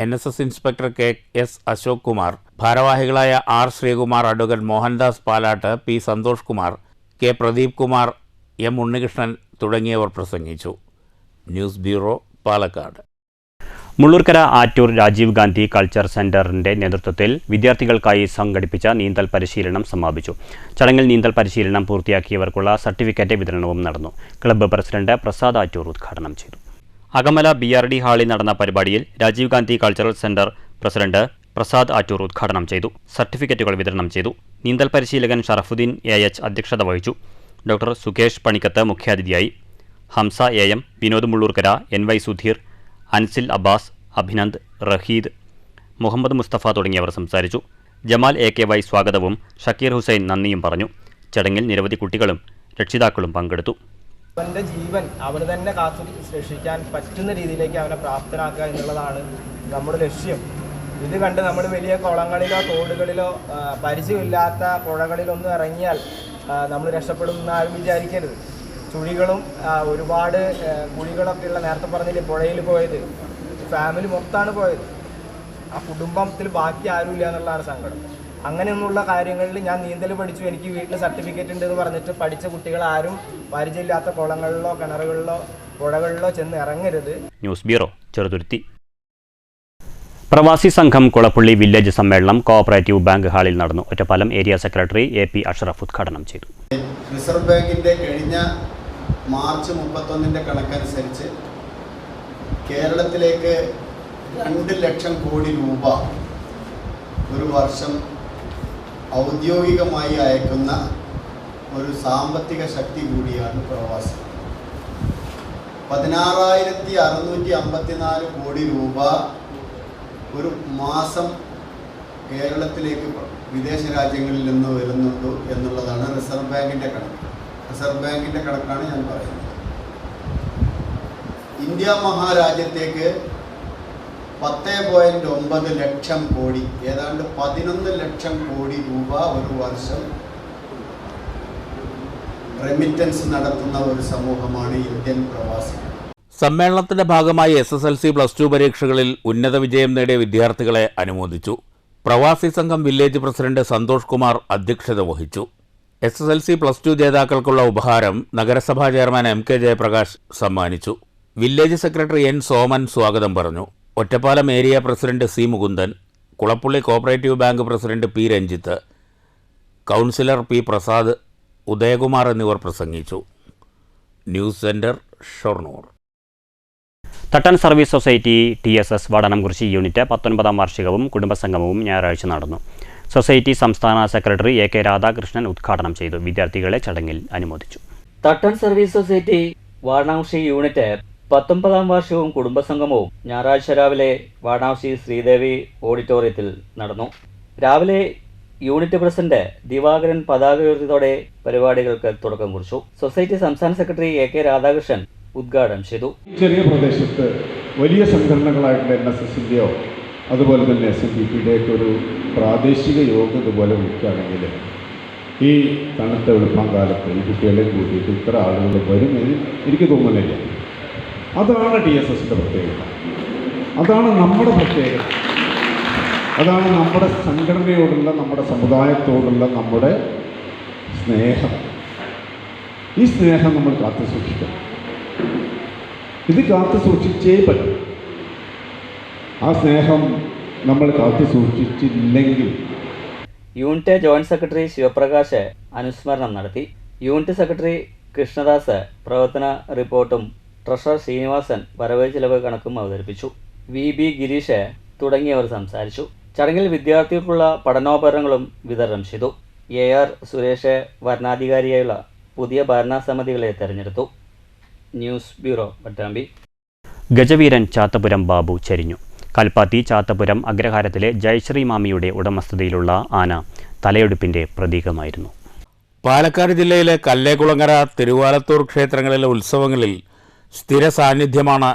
NSS inspector KS Ashok Kumar, ഭാരവാഹികളായ R Sreekumar, advocate Mohandas Palat, P Santhosh Kumar, K Pradeep Kumar, M Unnikrishnan തുടങ്ങിയവർ പ്രസംഗിച്ചു. News bureau, Palakkad. Mullurkara Attur Rajiv Gandhi culture സെന്ററിന്റെ നേതൃത്വത്തിൽ വിദ്യാർത്ഥികൾക്കായി സംഘടിപ്പിച്ച നീന്തൽ പരിശീലനം സമാപിച്ചു. ചടങ്ങിൽ നീന്തൽ പരിശീലനം പൂർത്തിയാക്കിയവർക്കുള്ള സർട്ടിഫിക്കറ്റ് വിതരണവും നടന്നു. ക്ലബ്ബ് പ്രസിഡന്റ് പ്രസാദ് ആറ്റൂർ ഉദ്ഘാടനം ചെയ്തു. അകമല BRD ഹാളിൽ നടന്ന പരിപാടിയിൽ Rajiv Gandhi cultural centre president Prasad Attoor ഉദ്ഘാടനം ചെയ്തു. സർട്ടിഫിക്കറ്റുകൾ വിതരണം ചെയ്തു. നീന്തൽ പരിശീലകൻ ഷറഫുദ്ദീൻ AH അധ്യക്ഷത വഹിച്ചു. ഡോക്ടർ സുകേഷ് പണിക്കത്ത് മുഖ്യാതിഥിയായി. ഹംസ AM, വിനോദ് മുള്ളൂർക്കര, NY സുധീർ, അൻസിൽ അബ്ബാസ്, അഭിനന്ദ്, റഹീദ്, മുഹമ്മദ് മുസ്തഫ തുടങ്ങിയവർ സംസാരിച്ചു. ജമാൽ AKY സ്വാഗതവും ഷക്കീർ ഹുസൈൻ നന്ദിയും പറഞ്ഞു. ചടങ്ങിൽ നിരവധി കുട്ടികളും രക്ഷിതാക്കളും പങ്കെടുത്തു. അവൻ്റെ ജീവൻ അവന് തന്നെ കാത്തു രക്ഷിക്കാൻ പറ്റുന്ന രീതിയിലേക്ക് അവനെ പ്രാപ്തനാക്കുക എന്നുള്ളതാണ് നമ്മുടെ ലക്ഷ്യം. ഇത് കണ്ട് നമ്മൾ വലിയ കുളങ്ങളിലോ തോടുകളിലോ പരിചയമില്ലാത്ത പുഴകളിലൊന്നും ഇറങ്ങിയാൽ നമ്മൾ രക്ഷപ്പെടുന്ന ആരും വിചാരിക്കരുത്. ചുഴികളും ഒരുപാട് കുഴികളൊക്കെ ഉള്ള, നേരത്തെ പറഞ്ഞില്ലേ പുഴയിൽ പോയത്, ഫാമിലി മൊത്തമാണ് പോയത്. ആ കുടുംബത്തിൽ ബാക്കി ആരുമില്ല എന്നുള്ളതാണ് സങ്കടം. അങ്ങനെയൊന്നുള്ള കാര്യങ്ങളിൽ ഞാൻ നീന്തൽ പഠിച്ചു, എനിക്ക് വീട്ടിൽ സർട്ടിഫിക്കറ്റ് ഉണ്ട് എന്ന് പറഞ്ഞിട്ട് പഠിച്ച കുട്ടികൾ ആരും പരിചയമില്ലാത്ത കുളങ്ങളിലോ കിണറുകളിലോ പുഴകളിലോ ചെന്ന് ഇറങ്ങരുത്. News bureau, Cheruthuruthy. പ്രവാസി സംഘം കുളപ്പുള്ളി വില്ലേജ് സമ്മേളനം കോഓപ്പറേറ്റീവ് ബാങ്ക് ഹാളിൽ നടന്നു. Ottapalam area secretary AP Ashraf ഉദ്ഘാടനം ചെയ്തു. റിസർവ് ബാങ്കിൻ്റെ കഴിഞ്ഞ മാർച്ച് 31 കണക്കനുസരിച്ച് കേരളത്തിലേക്ക് 2 ലക്ഷം കോടി രൂപ ഒരു വർഷം ഔദ്യോഗികമായി അയക്കുന്ന ഒരു സാമ്പത്തിക ശക്തി കൂടിയാണ് പ്രവാസി. 16,654 കോടി രൂപ ഒരു മാസം കേരളത്തിലേക്ക് വിദേശ രാജ്യങ്ങളിൽ നിന്ന് വരുന്നുണ്ട് എന്നുള്ളതാണ് റിസർവ് ബാങ്കിൻ്റെ കണക്ക്. റിസർവ് ബാങ്കിൻ്റെ കണക്കാണ് ഞാൻ പറയുന്നത്. ഇന്ത്യ മഹാരാജ്യത്തേക്ക് 10.9 ലക്ഷം കോടി, ഏതാണ്ട് 11 ലക്ഷം കോടി രൂപ ഒരു വർഷം റെമിറ്റൻസ് നടത്തുന്ന ഒരു സമൂഹമാണ് ഇന്ത്യൻ പ്രവാസികൾ. സമ്മേളനത്തിന്റെ ഭാഗമായി SSLC +2 പരീക്ഷകളിൽ ഉന്നത വിജയം നേടിയ വിദ്യാർത്ഥികളെ അനുമോദിച്ചു. പ്രവാസി സംഘം വില്ലേജ് പ്രസിഡന്റ് സന്തോഷ് കുമാർ അധ്യക്ഷത വഹിച്ചു. SSLC +2 ജേതാക്കൾക്കുള്ള ഉപഹാരം നഗരസഭാ ചെയർമാൻ MK ജയപ്രകാശ് സമ്മാനിച്ചു. വില്ലേജ് സെക്രട്ടറി N സോമൻ സ്വാഗതം പറഞ്ഞു. Ottapalam area president C Mukundan, Kulappully cooperative bank president P Ranjith, councillor P Prasad, Udayakumar എന്നിവർ പ്രസംഗിച്ചു. News centre, Shoranur. Thattan service society TSS Vadanamkurissi unit 19ാം വാർഷികവും കുടുംബസംഗമവും ഞായറാഴ്ച നടന്നു. സൊസൈറ്റി സംസ്ഥാന സെക്രട്ടറി AK രാധാകൃഷ്ണൻ ഉദ്ഘാടനം ചെയ്തു. വിദ്യാർത്ഥികളെ ചടങ്ങിൽ അനുമോദിച്ചു. തട്ടൻ സർവീസ് സൊസൈറ്റി വാരണാസി യൂണിറ്റ് 19ാം വാർഷികവും കുടുംബസംഗമവും ഞായറാഴ്ച രാവിലെ വാരണാസി ശ്രീദേവി ഓഡിറ്റോറിയത്തിൽ നടന്നു. രാവിലെ യൂണിറ്റ് പ്രസിഡന്റ് ദിവാകരൻ പതാക ഉയർത്തിയതോടെ പരിപാടികൾക്ക് തുടക്കം കുറിച്ചു. സൊസൈറ്റി സംസ്ഥാന സെക്രട്ടറി AK രാധാകൃഷ്ണൻ ഉദ്ഘാടനം ചെയ്തു. ചെറിയ പ്രദേശത്ത് വലിയ സംഘടനകളായിട്ടുള്ള NSSൻ്റെയോ അതുപോലെ തന്നെ SNDPയുടെയൊക്കെ ഒരു പ്രാദേശിക യോഗം ഇതുപോലെ വിളിക്കുകയാണെങ്കിൽ ഈ തണുത്ത വെളുപ്പം കാലത്ത് ഈ കുട്ടികളെ കൂട്ടിയിട്ട് ഇത്ര ആളുകൾ വരുമെന്ന് എനിക്ക് തോന്നുന്നില്ല. അതാണ് TSSൻ്റെ പ്രത്യേകത, അതാണ് നമ്മുടെ പ്രത്യേകത, അതാണ് നമ്മുടെ സംഘടനയോടുള്ള, നമ്മുടെ സമുദായത്തോടുള്ള നമ്മുടെ സ്നേഹം. ഈ സ്നേഹം നമ്മൾ കാത്തു സൂക്ഷിക്കണം. ഇത് കാത്തു സൂക്ഷിച്ചേ പറ്റും. ആ സ്നേഹം നമ്മൾ കാത്തു സൂക്ഷിച്ചില്ലെങ്കിൽ. യൂണിറ്റ് ജോയിന്റ് സെക്രട്ടറി ശിവപ്രകാശ് അനുസ്മരണം നടത്തി. യൂണിറ്റ് സെക്രട്ടറി കൃഷ്ണദാസ് പ്രവർത്തന റിപ്പോർട്ടും ട്രഷറർ ശ്രീനിവാസൻ വരവ് ചിലവ് കണക്കും അവതരിപ്പിച്ചു. VB ഗിരീഷ് തുടങ്ങിയവർ സംസാരിച്ചു. ചടങ്ങിൽ വിദ്യാർത്ഥികൾക്കുള്ള പഠനോപകരണങ്ങളും വിതരണം ചെയ്തു. AR സുരേഷ് ഭരണാധികാരിയായുള്ള പുതിയ ഭരണസമിതികളെ തെരഞ്ഞെടുത്തു. News bureau, Pattambi. ഗജവീരൻ ചാത്തപുരം ബാബു ചരിഞ്ഞു. കൽപ്പാത്തി ചാത്തപുരം അഗ്രഹാരത്തിലെ ജയശ്രീ മാമിയുടെ ഉടമസ്ഥതയിലുള്ള ആന തലയെടുപ്പിന്റെ പ്രതീകമായിരുന്നു. പാലക്കാട് ജില്ലയിലെ കല്ലേകുളങ്ങര, തിരുവാലത്തൂർ ക്ഷേത്രങ്ങളിലെ ഉത്സവങ്ങളിൽ സ്ഥിര സാന്നിധ്യമാണ്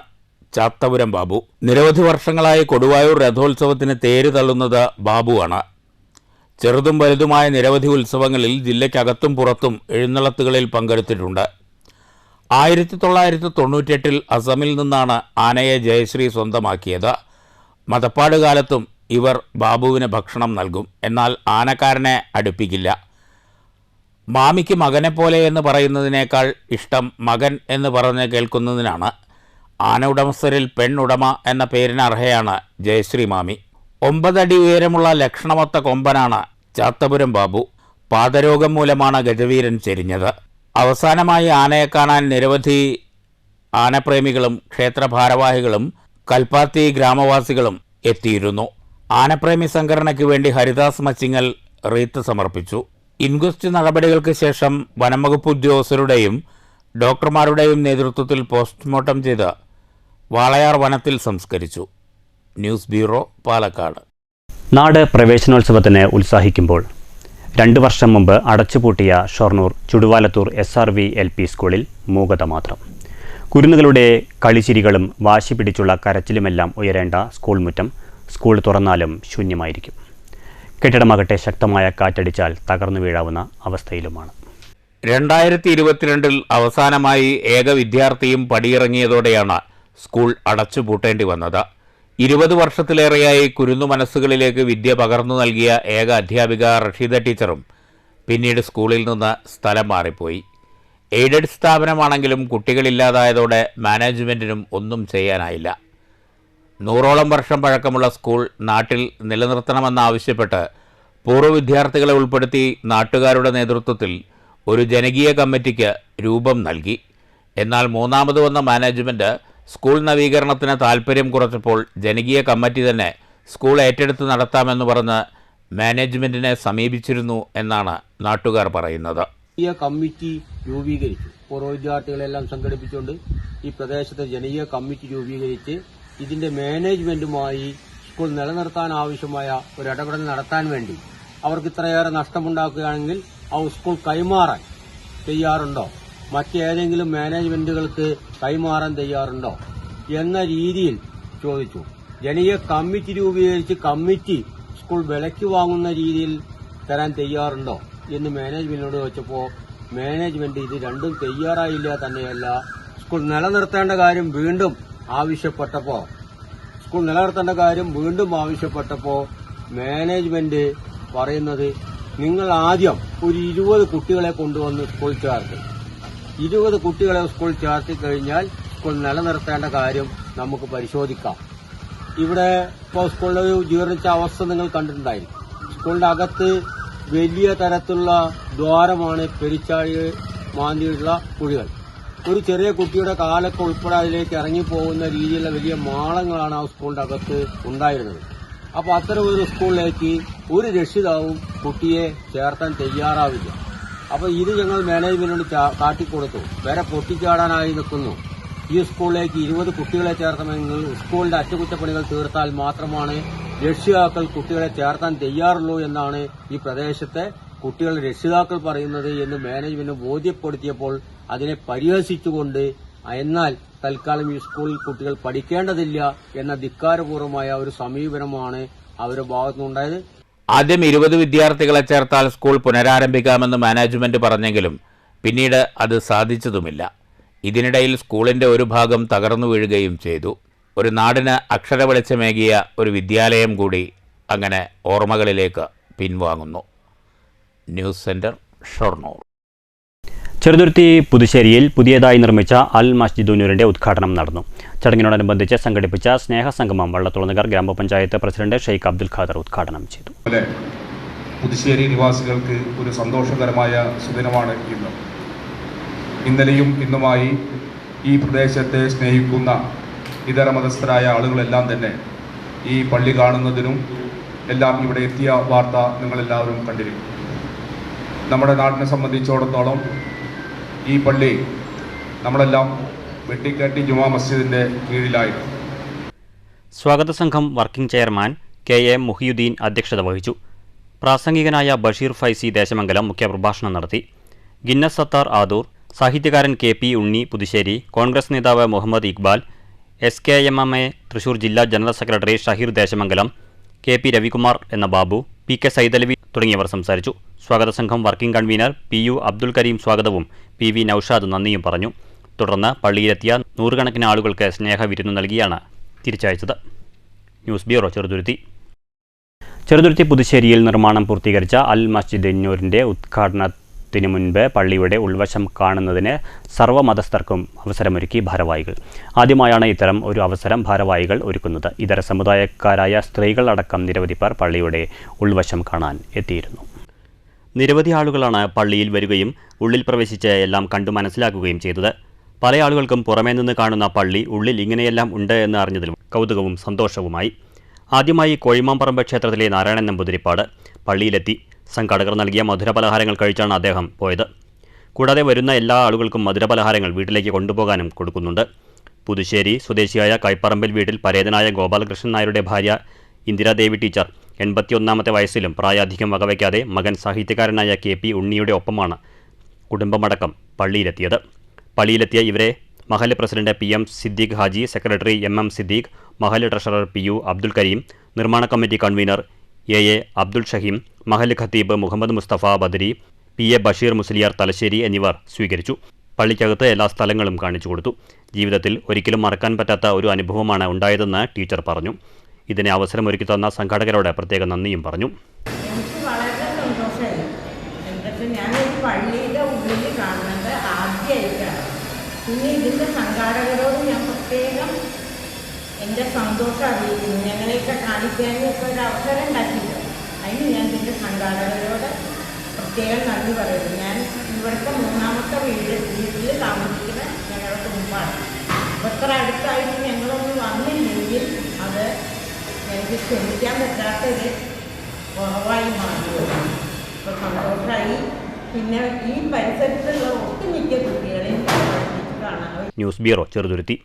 ചാത്തപുരം ബാബു. നിരവധി വർഷങ്ങളായി കൊടുവായൂർ രഥോത്സവത്തിന് തേര് തള്ളുന്നത് ബാബുവാണ്. ചെറുതും വലുതുമായ നിരവധി ഉത്സവങ്ങളിൽ ജില്ലയ്ക്കകത്തും പുറത്തും എഴുന്നള്ളത്തുകളിൽ പങ്കെടുത്തിട്ടുണ്ട്. 1998 അസമിൽ നിന്നാണ് ആനയെ ജയശ്രീ സ്വന്തമാക്കിയത്. മതപ്പാട് കാലത്തും ഇവർ ബാബുവിന് ഭക്ഷണം നൽകും. എന്നാൽ ആനക്കാരനെ അടുപ്പിക്കില്ല. മാമിക്ക് മകനെപ്പോലെ എന്ന് പറയുന്നതിനേക്കാൾ ഇഷ്ടം മകൻ എന്ന് പറഞ്ഞ് കേൾക്കുന്നതിനാണ്. ആന ഉടമസ്ഥരിൽ പെണ്ണുടമ എന്ന പേരിന് അർഹയാണ് ജയശ്രീ മാമി. 9 അടി ഉയരമുള്ള ലക്ഷണമൊത്ത കൊമ്പനാണ് ചാത്തപുരം ബാബു. പാദരോഗം മൂലമാണ് ഗജവീരൻ ചെരിഞ്ഞത്. അവസാനമായി ആനയെ കാണാൻ നിരവധി ആനപ്രേമികളും ക്ഷേത്ര ഭാരവാഹികളും കൽപ്പാത്തി ഗ്രാമവാസികളും എത്തിയിരുന്നു. ആനപ്രേമി സംഘടനയ്ക്ക് വേണ്ടി ഹരിദാസ് മച്ചിങ്ങൽ റീത്ത് സമർപ്പിച്ചു. ഇൻക്വസ്റ്റ് നടപടികൾക്ക് ശേഷം വനംവകുപ്പ് ഉദ്യോഗസ്ഥരുടെയും ഡോക്ടർമാരുടെയും നേതൃത്വത്തിൽ പോസ്റ്റ്മോർട്ടം ചെയ്ത് വാളയാർ വനത്തിൽ സംസ്കരിച്ചു. News bureau, Palakkad. നാട് പ്രവേശനോത്സവത്തിന് ഉത്സാഹിക്കുമ്പോൾ 2 വർഷം മുമ്പ് അടച്ചുപൂട്ടിയ ഷൊർണൂർ ചുടുവാലത്തൂർ SRV LP സ്കൂളിൽ മൂകത മാത്രം. കുരുന്നുകളുടെ കളിച്ചിരികളും വാശി പിടിച്ചുള്ള കരച്ചിലുമെല്ലാം ഉയരേണ്ട സ്കൂൾ മുറ്റം സ്കൂൾ തുറന്നാലും ശൂന്യമായിരിക്കും. കെട്ടിടമാകട്ടെ ശക്തമായ കാറ്റടിച്ചാൽ തകർന്നു വീഴാവുന്ന അവസ്ഥയിലുമാണ്. 2022 അവസാനമായി ഏക വിദ്യാർത്ഥിയും പടിയിറങ്ങിയതോടെയാണ് സ്കൂൾ അടച്ചുപൂട്ടേണ്ടി വന്നത്. 20 വർഷത്തിലേറെയായി കുരുന്നു മനസ്സുകളിലേക്ക് വിദ്യ പകർന്നു നൽകിയ ഏക അധ്യാപിക റഷീദ ടീച്ചറും പിന്നീട് സ്കൂളിൽ നിന്ന് സ്ഥലം മാറിപ്പോയി. എയ്ഡഡ് സ്ഥാപനമാണെങ്കിലും കുട്ടികളില്ലാതായതോടെ മാനേജ്മെൻറ്റിനും ഒന്നും ചെയ്യാനായില്ല. 100ഓളം വർഷം പഴക്കമുള്ള സ്കൂൾ നാട്ടിൽ നിലനിർത്തണമെന്നാവശ്യപ്പെട്ട് പൂർവ്വ വിദ്യാർത്ഥികളെ ഉൾപ്പെടുത്തി നാട്ടുകാരുടെ നേതൃത്വത്തിൽ ഒരു ജനകീയ കമ്മിറ്റിക്ക് രൂപം നൽകി. എന്നാൽ മൂന്നാമത് വന്ന മാനേജ്മെൻറ്റ് സ്കൂൾ നവീകരണത്തിന് താൽപ്പര്യം കുറച്ചപ്പോൾ ജനകീയ കമ്മിറ്റി തന്നെ സ്കൂൾ ഏറ്റെടുത്ത് നടത്താമെന്ന് പറഞ്ഞ് മാനേജ്മെൻറ്റിനെ സമീപിച്ചിരുന്നു എന്നാണ് നാട്ടുകാർ പറയുന്നത്. ജനകീയ കമ്മിറ്റി രൂപീകരിച്ചു. പൂർവ്വ വിദ്യാർത്ഥികളെല്ലാം സംഘടിപ്പിച്ചുകൊണ്ട് ഈ പ്രദേശത്തെ ജനകീയ കമ്മിറ്റി രൂപീകരിച്ച് ഇതിന്റെ മാനേജ്മെന്റുമായി സ്കൂൾ നിലനിർത്താൻ ആവശ്യമായ ഒരു ഇടപെടൽ നടത്താൻ വേണ്ടി അവർക്ക് ഇത്രയേറെ നഷ്ടമുണ്ടാക്കുകയാണെങ്കിൽ ആ സ്കൂൾ കൈമാറാൻ തയ്യാറുണ്ടോ, മറ്റേതെങ്കിലും മാനേജ്മെന്റുകൾക്ക് കൈമാറാൻ തയ്യാറുണ്ടോ എന്ന രീതിയിൽ ചോദിച്ചു. ജനകീയ കമ്മിറ്റി രൂപീകരിച്ച് കമ്മിറ്റി സ്കൂൾ വിലയ്ക്ക് വാങ്ങുന്ന രീതിയിൽ തരാൻ തയ്യാറുണ്ടോ എന്ന് മാനേജ്മെന്റിനോട് ചോദിച്ചപ്പോൾ മാനേജ്മെന്റ് ഇത് രണ്ടും തയ്യാറായില്ല. തന്നെയല്ല, സ്കൂൾ നിലനിർത്തേണ്ട കാര്യം വീണ്ടും ആവശ്യപ്പെട്ടപ്പോൾ മാനേജ്മെന്റ് പറയുന്നത് നിങ്ങൾ ആദ്യം ഒരു 20 കുട്ടികളെ കൊണ്ടുവന്ന് സ്കൂൾ ചേർത്ത് 20 കുട്ടികളെ സ്കൂൾ ചേർത്തി കഴിഞ്ഞാൽ സ്കൂൾ നിലനിർത്തേണ്ട കാര്യം നമുക്ക് പരിശോധിക്കാം. ഇവിടെ ഇപ്പോൾ സ്കൂളിലെ ഒരു ജീർണിച്ച അവസ്ഥ നിങ്ങൾ കണ്ടിട്ടുണ്ടായിരിക്കും. സ്കൂളിന്റെ അകത്ത് വലിയ തരത്തിലുള്ള ദ്വാരമാണ്, പെരിച്ചാഴി മാന്തിയുള്ള കുഴികൾ. ഒരു ചെറിയ കുട്ടിയുടെ കാലൊക്കെ ഉൾപ്പെടെ അതിലേക്ക് ഇറങ്ങിപ്പോകുന്ന രീതിയിലുള്ള വലിയ മാളങ്ങളാണ് ആ സ്കൂളിന്റെ അകത്ത് ഉണ്ടായിരുന്നത്. അപ്പോൾ അത്തരം ഒരു സ്കൂളിലേക്ക് ഒരു രക്ഷിതാവും കുട്ടിയെ ചേർത്താൻ തയ്യാറാവില്ല. അപ്പോൾ ഇത് ഞങ്ങൾ മാനേജ്മെന്റിനോട് കാട്ടിക്കൊടുത്തു. വരെ പൊട്ടിച്ചാടാനായി നിൽക്കുന്നു. ഈ സ്കൂളിലേക്ക് 20 കുട്ടികളെ ചേർത്തമെങ്കിൽ സ്കൂളിന്റെ അറ്റകുറ്റപ്പണികൾ തീർത്താൽ മാത്രമാണ് രക്ഷിതാക്കൾ കുട്ടികളെ ചേർത്താൻ തയ്യാറുള്ളൂ എന്നാണ് ഈ പ്രദേശത്തെ കുട്ടികളുടെ രക്ഷിതാക്കൾ പറയുന്നത് എന്ന് മാനേജ്മെന്റ് ബോധ്യപ്പെടുത്തിയപ്പോൾ അതിനെ പരിഹസിച്ചുകൊണ്ട് എന്നാൽ തൽക്കാലം ഈ സ്കൂളിൽ കുട്ടികൾ പഠിക്കേണ്ടതില്ല എന്ന ധിക്കാരപൂർവമായ ഒരു സമീപനമാണ് അവരുടെ ഭാഗത്തുനിന്നുണ്ടായത്. ആദ്യം 20 വിദ്യാർത്ഥികളെ ചേർത്താൽ സ്കൂൾ പുനരാരംഭിക്കാമെന്ന് മാനേജ്മെന്റ് പറഞ്ഞെങ്കിലും പിന്നീട് അത് സാധിച്ചതുമില്ല. ഇതിനിടയിൽ സ്കൂളിന്റെ ഒരു ഭാഗം തകർന്നു വീഴുകയും ചെയ്തു. ഒരു നാടിന് അക്ഷര വെളിച്ചമേകിയ ഒരു വിദ്യാലയം കൂടി അങ്ങനെ ഓർമ്മകളിലേക്ക് പിൻവാങ്ങുന്നു. News centre, Shoranur. ചെറുതുരുത്തി പുതുശ്ശേരിയിൽ പുതിയതായി നിർമ്മിച്ച അൽ മസ്ജിദുന്നൂരിന്റെ ഉദ്ഘാടനം നടന്നു. ചടങ്ങിനോടനുബന്ധിച്ച് സംഘടിപ്പിച്ച സ്നേഹസംഗമം വള്ളത്തോൾനഗർ ഗ്രാമപഞ്ചായത്ത് പ്രസിഡന്റ് ഷെയ്ഖ് അബ്ദുൽ ഖാദർ ഉദ്ഘാടനം ചെയ്തു. പുതുശ്ശേരി നിവാസികൾക്ക് ഒരു സന്തോഷകരമായ സുദിനമാണ് ഇന്ന്. ഇന്നലെയും ഇന്നുമായി ഈ പ്രദേശത്തെ സ്നേഹിക്കുന്ന ഇതര മതസ്ഥരായ ആളുകളെല്ലാം തന്നെ ഈ പള്ളി കാണുന്നതിനും എല്ലാം ഇവിടെ എത്തിയ വാർത്ത നിങ്ങളെല്ലാവരും കണ്ടിരിക്കും. നമ്മുടെ നാടിനെ സംബന്ധിച്ചിടത്തോളം ഈ പള്ളി നമ്മളെല്ലാം വെട്ടിക്കാട്ടി ജുമാ മസ്ജിദിൻ്റെ കീഴിലായിരുന്നു. സ്വാഗത സംഘം വർക്കിംഗ് ചെയർമാൻ KA മുഹിയുദ്ദീൻ അധ്യക്ഷത വഹിച്ചു. പ്രാസംഗികനായ ബഷീർ ഫൈസി ദേശമംഗലം മുഖ്യപ്രഭാഷണം നടത്തി. ഗിന്നസ് സത്താർ ആദൂർ, സാഹിത്യകാരൻ KP ഉണ്ണി പുതുശ്ശേരി, കോൺഗ്രസ് നേതാവ് മുഹമ്മദ് ഇക്ബാൽ, SKMMA തൃശൂർ ജില്ലാ general secretary Shaheer Desamangalam, KP Ravikumar എന്ന ബാബു, PK സൈദലവി തുടങ്ങിയവർ സംസാരിച്ചു. സ്വാഗത സംഘം working convener PU Abdul Kareem സ്വാഗതവും PV നൌഷാദ് നന്ദിയും പറഞ്ഞു. തുടർന്ന് പള്ളിയിലെത്തിയ നൂറുകണക്കിന് ആളുകൾക്ക് സ്നേഹവിരുന്നു നൽകിയാണ് തിരിച്ചയച്ചത്. News bureau, Cheruthuruthy. ചെറുതുരുത്തി പുതുശ്ശേരിയിൽ നിർമ്മാണം പൂർത്തീകരിച്ച അൽ മസ്ജിദുന്നൂരിന്റെ ഉദ്ഘാടനത്തിന് മുൻപ് പള്ളിയുടെ ഉൾവശം കാണുന്നതിന് സർവ്വമതസ്ഥർക്കും അവസരമൊരുക്കി ഭാരവാഹികൾ. ആദ്യമായാണ് ഇത്തരം ഒരു അവസരം ഭാരവാഹികൾ ഒരുക്കുന്നത്. ഇതര സമുദായക്കാരായ സ്ത്രീകൾ അടക്കം നിരവധി പേർ പള്ളിയുടെ ഉൾവശം കാണാൻ എത്തിയിരുന്നു. നിരവധി ആളുകളാണ് പള്ളിയിൽ വരികയും ഉള്ളിൽ പ്രവേശിച്ച് എല്ലാം കണ്ടു മനസ്സിലാക്കുകയും ചെയ്തത്. പല ആളുകൾക്കും പുറമേ നിന്ന് കാണുന്ന പള്ളി ഉള്ളിൽ ഇങ്ങനെയെല്ലാം ഉണ്ട് എന്ന് അറിഞ്ഞതിലും കൗതുകവും സന്തോഷവുമായി. ആദ്യമായി കോഴിമാമ്പറമ്പ് ക്ഷേത്രത്തിലെ നാരായണൻ നമ്പൂതിരിപ്പാട് പള്ളിയിലെത്തി. സംഘാടകർ നൽകിയ മധുരപലഹാരങ്ങൾ കഴിച്ചാണ് അദ്ദേഹം പോയത്. കൂടാതെ വരുന്ന എല്ലാ ആളുകൾക്കും മധുരപലഹാരങ്ങൾ വീട്ടിലേക്ക് കൊണ്ടുപോകാനും കൊടുക്കുന്നുണ്ട്. പുതുശ്ശേരി സ്വദേശിയായ കൈപ്പറമ്പിൽ വീട്ടിൽ പരേതനായ ഗോപാലകൃഷ്ണൻ നായരുടെ ഭാര്യ ഇന്ദിരാദേവി ടീച്ചർ 81ാമത്തെ വയസ്സിലും പ്രായാധിക്യം വകവയ്ക്കാതെ മകൻ സാഹിത്യകാരനായ KP ഉണ്ണിയുടെ ഒപ്പമാണ് കുടുംബമടക്കം പള്ളിയിലെത്തിയത്. പള്ളിയിലെത്തിയ ഇവരെ മഹല്ല് president PM Siddique Haji, secretary MM Siddique, മഹല്ല് ട്രഷറർ PU അബ്ദുൽ കരീം, നിർമ്മാണ committee convener AA Abdul Shaheem, മഹല്ല് ഖത്തീബ് മുഹമ്മദ് മുസ്തഫ ബദരി, PA ബഷീർ മുസ്ലിയാർ തലശ്ശേരി എന്നിവർ സ്വീകരിച്ചു. പള്ളിക്കകത്ത് എല്ലാ സ്ഥലങ്ങളും കാണിച്ചു കൊടുത്തു. ജീവിതത്തിൽ ഒരിക്കലും മറക്കാൻ പറ്റാത്ത ഒരു അനുഭവമാണ് ഉണ്ടായതെന്ന് ടീച്ചർ പറഞ്ഞു. ഇതിനെ അവസരമൊരുക്കി തന്ന സംഘാടകരോട് പ്രത്യേക നന്ദിയും പറഞ്ഞു. എനിക്ക് വളരെ സന്തോഷമായി. എന്നിട്ട് ഞാനൊരു പള്ളിയുടെ ഉള്ളിൽ കാണുന്നത് ആദ്യമായിട്ടാണ്. പിന്നെ ഇതിൻ്റെ സംഘാടകരോട് ഞാൻ പ്രത്യേകം എൻ്റെ സന്തോഷം അറിയിക്കുന്നു. ഞങ്ങളെയൊക്കെ കാണിക്കാനും ഇപ്പോൾ ഒരു അവസരം ഉണ്ടാക്കിയില്ല. അതിന് ഞാൻ ഇതിൻ്റെ സംഘാടകരോട് പ്രത്യേകം നന്ദി പറയുന്നു. ഞാൻ ഇവിടുത്തെ 3ാമത്തെ വീട്ടിൽ താമസിക്കുന്ന ഞങ്ങളുടെ കുടുംബമാണ്. ഇത്ര അടുത്തായിട്ട് ഞങ്ങളൊന്നും വന്നില്ലെങ്കിൽ അത് എനിക്ക് ക്ഷമിക്കാൻ പറ്റാത്തൊരു കുറവായി മാറിയത്. ഇപ്പോൾ സന്തോഷമായി. പിന്നെ ഈ പരിസരത്തുള്ള ഒട്ടുമിക്ക കുട്ടികളെയും കാണാൻ. News bureau, Cheruthuruthy.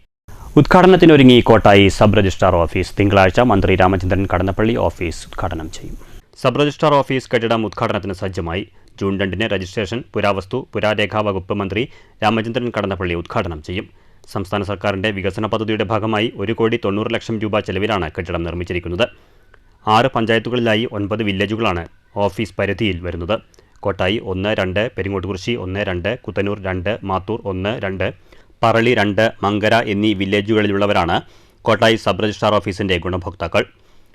ഉദ്ഘാടനത്തിനൊരുങ്ങി കോട്ടായി സബ് രജിസ്ട്രാർ ഓഫീസ്. തിങ്കളാഴ്ച മന്ത്രി രാമചന്ദ്രൻ കടന്നപ്പള്ളി ഓഫീസ് ഉദ്ഘാടനം ചെയ്യും. സബ് രജിസ്ട്രാർ ഓഫീസ് കെട്ടിടം ഉദ്ഘാടനത്തിന് സജ്ജമായി. ജൂൺ 2-ന് രജിസ്ട്രേഷൻ, പുരാവസ്തു പുരാരേഖാ വകുപ്പ് മന്ത്രി രാമചന്ദ്രൻ കടന്നപ്പള്ളി ഉദ്ഘാടനം ചെയ്യും. സംസ്ഥാന സർക്കാരിൻ്റെ വികസന പദ്ധതിയുടെ ഭാഗമായി 1,90,00,000 രൂപ ചെലവിലാണ് കെട്ടിടം നിർമ്മിച്ചിരിക്കുന്നത്. 6 പഞ്ചായത്തുകളിലായി 9 വില്ലേജുകളാണ് ഓഫീസ് പരിധിയിൽ വരുന്നത്. കോട്ടായി 1, 2, പെരിങ്ങോട്ടുകുറിശി 1, 2, കുത്തനൂർ 2, മാത്തൂർ 1, 2, പറളി 2, മങ്കര എന്നീ വില്ലേജുകളിലുള്ളവരാണ് കോട്ടായി സബ് രജിസ്ട്രാർ ഓഫീസിൻ്റെ ഗുണഭോക്താക്കൾ.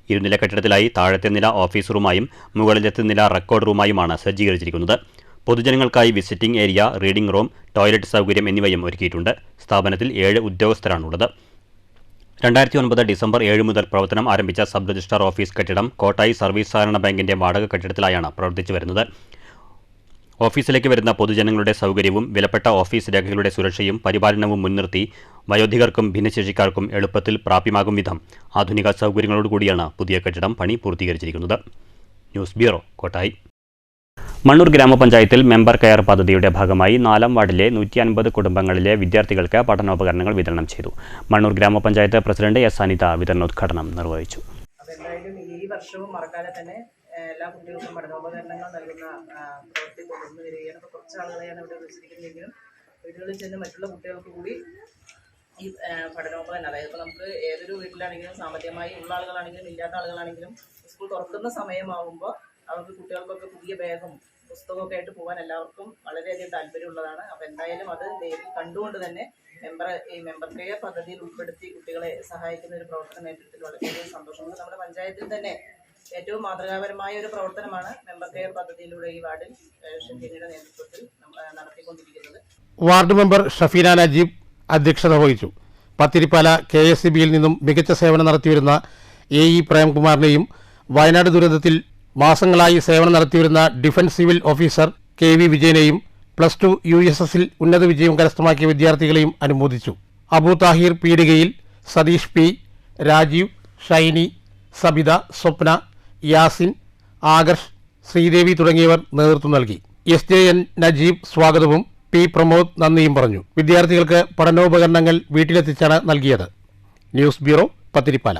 2 നില കെട്ടിടത്തിലായി താഴത്തെ നില ഓഫീസ് റൂമായും മുകളിലത്തെ നില റെക്കോർഡ് റൂമായുമാണ് സജ്ജീകരിച്ചിരിക്കുന്നത്. പൊതുജനങ്ങൾക്കായി visiting area, reading room, toilet സൗകര്യം എന്നിവയും ഒരുക്കിയിട്ടുണ്ട്. സ്ഥാപനത്തിൽ 7 ഉദ്യോഗസ്ഥരാണുള്ളത്. 2009 ഡിസംബർ 7 മുതൽ പ്രവർത്തനം ആരംഭിച്ച സബ് രജിസ്ട്രാർ ഓഫീസ് കെട്ടിടം കോട്ടായി സർവീസ് സഹകരണ ബാങ്കിന്റെ വാടക കെട്ടിടത്തിലായാണ് പ്രവർത്തിച്ചു വരുന്നത്. ഓഫീസിലേക്ക് വരുന്ന പൊതുജനങ്ങളുടെ സൗകര്യവും വിലപ്പെട്ട ഓഫീസ് രേഖകളുടെ സുരക്ഷയും പരിപാലനവും മുൻനിർത്തി വയോധികർക്കും ഭിന്നശേഷിക്കാർക്കും എളുപ്പത്തിൽ പ്രാപ്യമാകും വിധം ആധുനിക സൗകര്യങ്ങളോടുകൂടിയാണ് പുതിയ കെട്ടിടം പണി പൂർത്തീകരിച്ചിരിക്കുന്നത്. News bureau, Kottayi. മണ്ണൂർ ഗ്രാമപഞ്ചായത്തിൽ മെമ്പർ കെയർ പദ്ധതിയുടെ ഭാഗമായി 4ാം വാർഡിലെ 150 കുടുംബങ്ങളിലെ വിദ്യാർത്ഥികൾക്ക് പഠനോപകരണങ്ങൾ വിതരണം ചെയ്തു. മണ്ണൂർ ഗ്രാമപഞ്ചായത്ത് പ്രസിഡന്റ് S അനിത വിതരണോദ്ഘാടനം നിർവഹിച്ചു. ഈ വർഷവും മറക്കാതെ തന്നെ എല്ലാ കുട്ടികൾക്കും പഠനോപകരണങ്ങൾ നൽകുന്ന പ്രവൃത്തി തുടർന്നു വരികയാണ്. അപ്പോൾ കുറച്ച് ആളുകളെയാണ് ഇവിടെ വിളിച്ചിരിക്കുന്നതെങ്കിലും വീടുകളിൽ ചെന്ന് മറ്റുള്ള കുട്ടികൾക്ക് കൂടി ഈ പഠനോപകരണം, അതായത് ഇപ്പോൾ നമുക്ക് ഏതൊരു വീട്ടിലാണെങ്കിലും സാമ്പത്തികമായി ഉള്ള ആളുകളാണെങ്കിലും ഇല്ലാത്ത ആളുകളാണെങ്കിലും സ്കൂൾ തുറക്കുന്ന സമയമാകുമ്പോൾ അവർക്ക് കുട്ടികൾക്കൊക്കെ പുതിയ ബാഗും പുസ്തകമൊക്കെ ആയിട്ട് പോകാൻ എല്ലാവർക്കും വളരെയധികം താല്പര്യമുള്ളതാണ്. അപ്പോൾ എന്തായാലും അത് നേരിൽ കണ്ടുകൊണ്ട് തന്നെ ഈ മെമ്പർ കെയർ പദ്ധതിയിൽ ഉൾപ്പെടുത്തി കുട്ടികളെ സഹായിക്കുന്ന ഒരു പ്രവർത്തനം ഏറ്റെടുത്തിൽ വളരെയധികം സന്തോഷമുണ്ട്. നമ്മുടെ പഞ്ചായത്തിൽ തന്നെ ഏറ്റവും മാതൃകാപരമായ ഒരു പ്രവർത്തനമാണ് മെമ്പർ കെയർ പദ്ധതിയിലൂടെ ഈ വാർഡിൽ ഷെഫീനയുടെ നേതൃത്വത്തിൽ നടത്തിക്കൊണ്ടിരിക്കുന്നത്. വാർഡ് മെമ്പർ ഷഫീന നജീബ് അധ്യക്ഷത വഹിച്ചു. പത്തിരിപ്പാല KSCBയിൽ നിന്നും മികച്ച സേവനം നടത്തിവരുന്ന AE പ്രേംകുമാറിനെയും വയനാട് ദുരന്തത്തിൽ മാസങ്ങളായി സേവനം നടത്തിവരുന്ന ഡിഫൻസ് സിവിൽ ഓഫീസർ KV വിജയനെയും +2 USSൽ ഉന്നത വിജയം കരസ്ഥമാക്കിയ വിദ്യാർത്ഥികളെയും അനുമോദിച്ചു. അബു താഹിർ പീടികയിൽ, സതീഷ് P, രാജീവ്, ഷൈനി, സബിത, സ്വപ്ന, യാസിൻ, ആകർഷ്, ശ്രീദേവി തുടങ്ങിയവർ നേതൃത്വം നൽകി. SJN നജീബ് സ്വാഗതവും P പ്രമോദ് നന്ദിയും പറഞ്ഞു. വിദ്യാർത്ഥികൾക്ക് പഠനോപകരണങ്ങൾ വീട്ടിലെത്തിച്ചാണ് നൽകിയത്. News bureau, Pathirippala.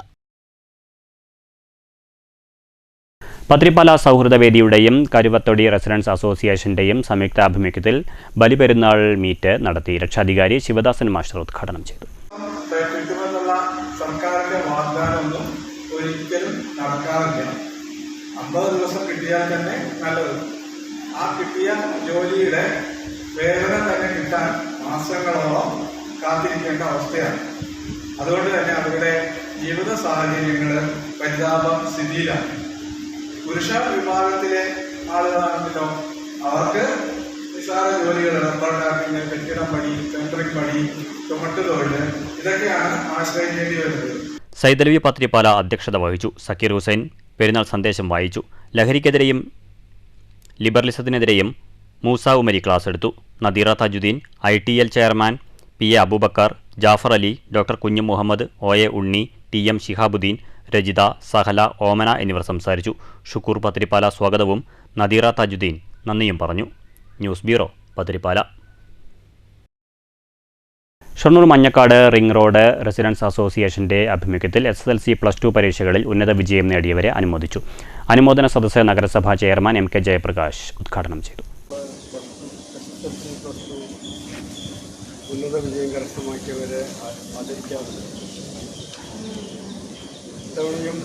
പത്തിരിപ്പാല സൗഹൃദവേദിയുടെയും കരുവത്തൊടി റെസിഡൻസ് അസോസിയേഷന്റെയും സംയുക്താഭിമുഖ്യത്തിൽ ബലിപെരുന്നാൾ മീറ്റ് നടത്തി. രക്ഷാധികാരി ശിവദാസൻ മാസ്റ്റർ ഉദ്ഘാടനം ചെയ്തു. സർക്കാരിന്റെ വാഗ്ദാനമൊന്നും ഒരിക്കലും നടക്കാറില്ല. 50 ദിവസം കിട്ടിയാൽ തന്നെ നല്ലത്. ആ കിട്ടിയ ജോലിയുടെ വേതനം തന്നെ കിട്ടാൻ മാസങ്ങളോളം കാത്തിരിക്കേണ്ട അവസ്ഥയാണ്. അതുകൊണ്ട് തന്നെ അവരുടെ ജീവിത സാഹചര്യങ്ങൾ പരിതാപ സ്ഥിതിയിലാണ്. പുരുഷ വിഭാഗത്തിലെ ആളുകളാണെങ്കിലോ അവർക്ക് നിസ്സാര ജോലികൾ, റബ്ബർ ടാപ്പിംഗ്, കെട്ടിടം പണി, സെൻട്രിക് പണി, ചുമട്ട് തൊഴിൽ ഇതൊക്കെയാണ് ആശ്രയിക്കേണ്ടി വരുന്നത്. സൈദലവി പത്തിരിപ്പാല അധ്യക്ഷത വഹിച്ചു. സക്കീർ ഹുസൈൻ പെരുന്നാൾ സന്ദേശം വായിച്ചു. ലഹരിക്കെതിരെയും ലിബറലിസത്തിനെതിരെയും മൂസ ഉമരി ക്ലാസ് എടുത്തു. Nadeera Thajudheen, ITL chairman PA Aboobacker, Jafar Ali, doctor Kunju Muhammad, OA ഉണ്ണി, TM ശിഹാബുദ്ദീൻ, രജിത, സഹല, ഓമന എന്നിവർ സംസാരിച്ചു. ഷുക്കൂർ പത്തിരിപ്പാല സ്വാഗതവും നദീറ താജുദ്ദീൻ നന്ദിയും പറഞ്ഞു. News bureau, Pathirippala. Shoranur Manjakkad ring road residence അസോസിയേഷന്റെ ആഭിമുഖ്യത്തിൽ SSLC +2 പരീക്ഷകളിൽ ഉന്നത വിജയം നേടിയവരെ അനുമോദിച്ചു. അനുമോദന സദസ്സ് നഗരസഭാ ചെയർമാൻ MK ജയപ്രകാശ് ഉദ്ഘാടനം ചെയ്തു. ഉന്നത വിജയം കരസ്ഥമാക്കിയവരെ ആദരിക്കാറുണ്ട്. ഇത്തവണയും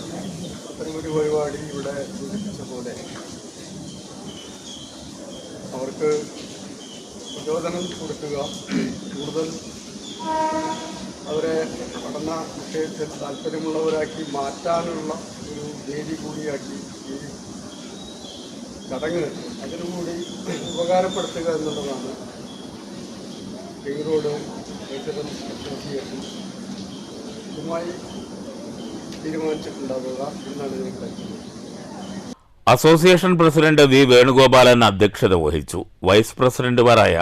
അത്തരമൊരു പരിപാടി ഇവിടെ സൂചിപ്പിച്ച പോലെ അവർക്ക് പ്രചോദനം കൊടുക്കുക, കൂടുതൽ അവരെ പഠന വിഷയത്തിൽ താല്പര്യമുള്ളവരാക്കി മാറ്റാനുള്ള ഒരു വേദി കൂടിയാക്കി ഈ ചടങ്ങ് അതിനുകൂടി ഉപകാരപ്പെടുത്തുക എന്നുള്ളതാണ് റിംഗ് റോഡ് റെസിഡൻസ് അസോസിയേഷൻ ഇതുമായി തീരുമാനിച്ചിട്ടുണ്ടാവുക എന്നാണ് ഞാൻ കരുതുന്നത്. അസോസിയേഷൻ പ്രസിഡന്റ് V വേണുഗോപാലൻ അധ്യക്ഷത വഹിച്ചു. വൈസ് പ്രസിഡന്റുമാരായ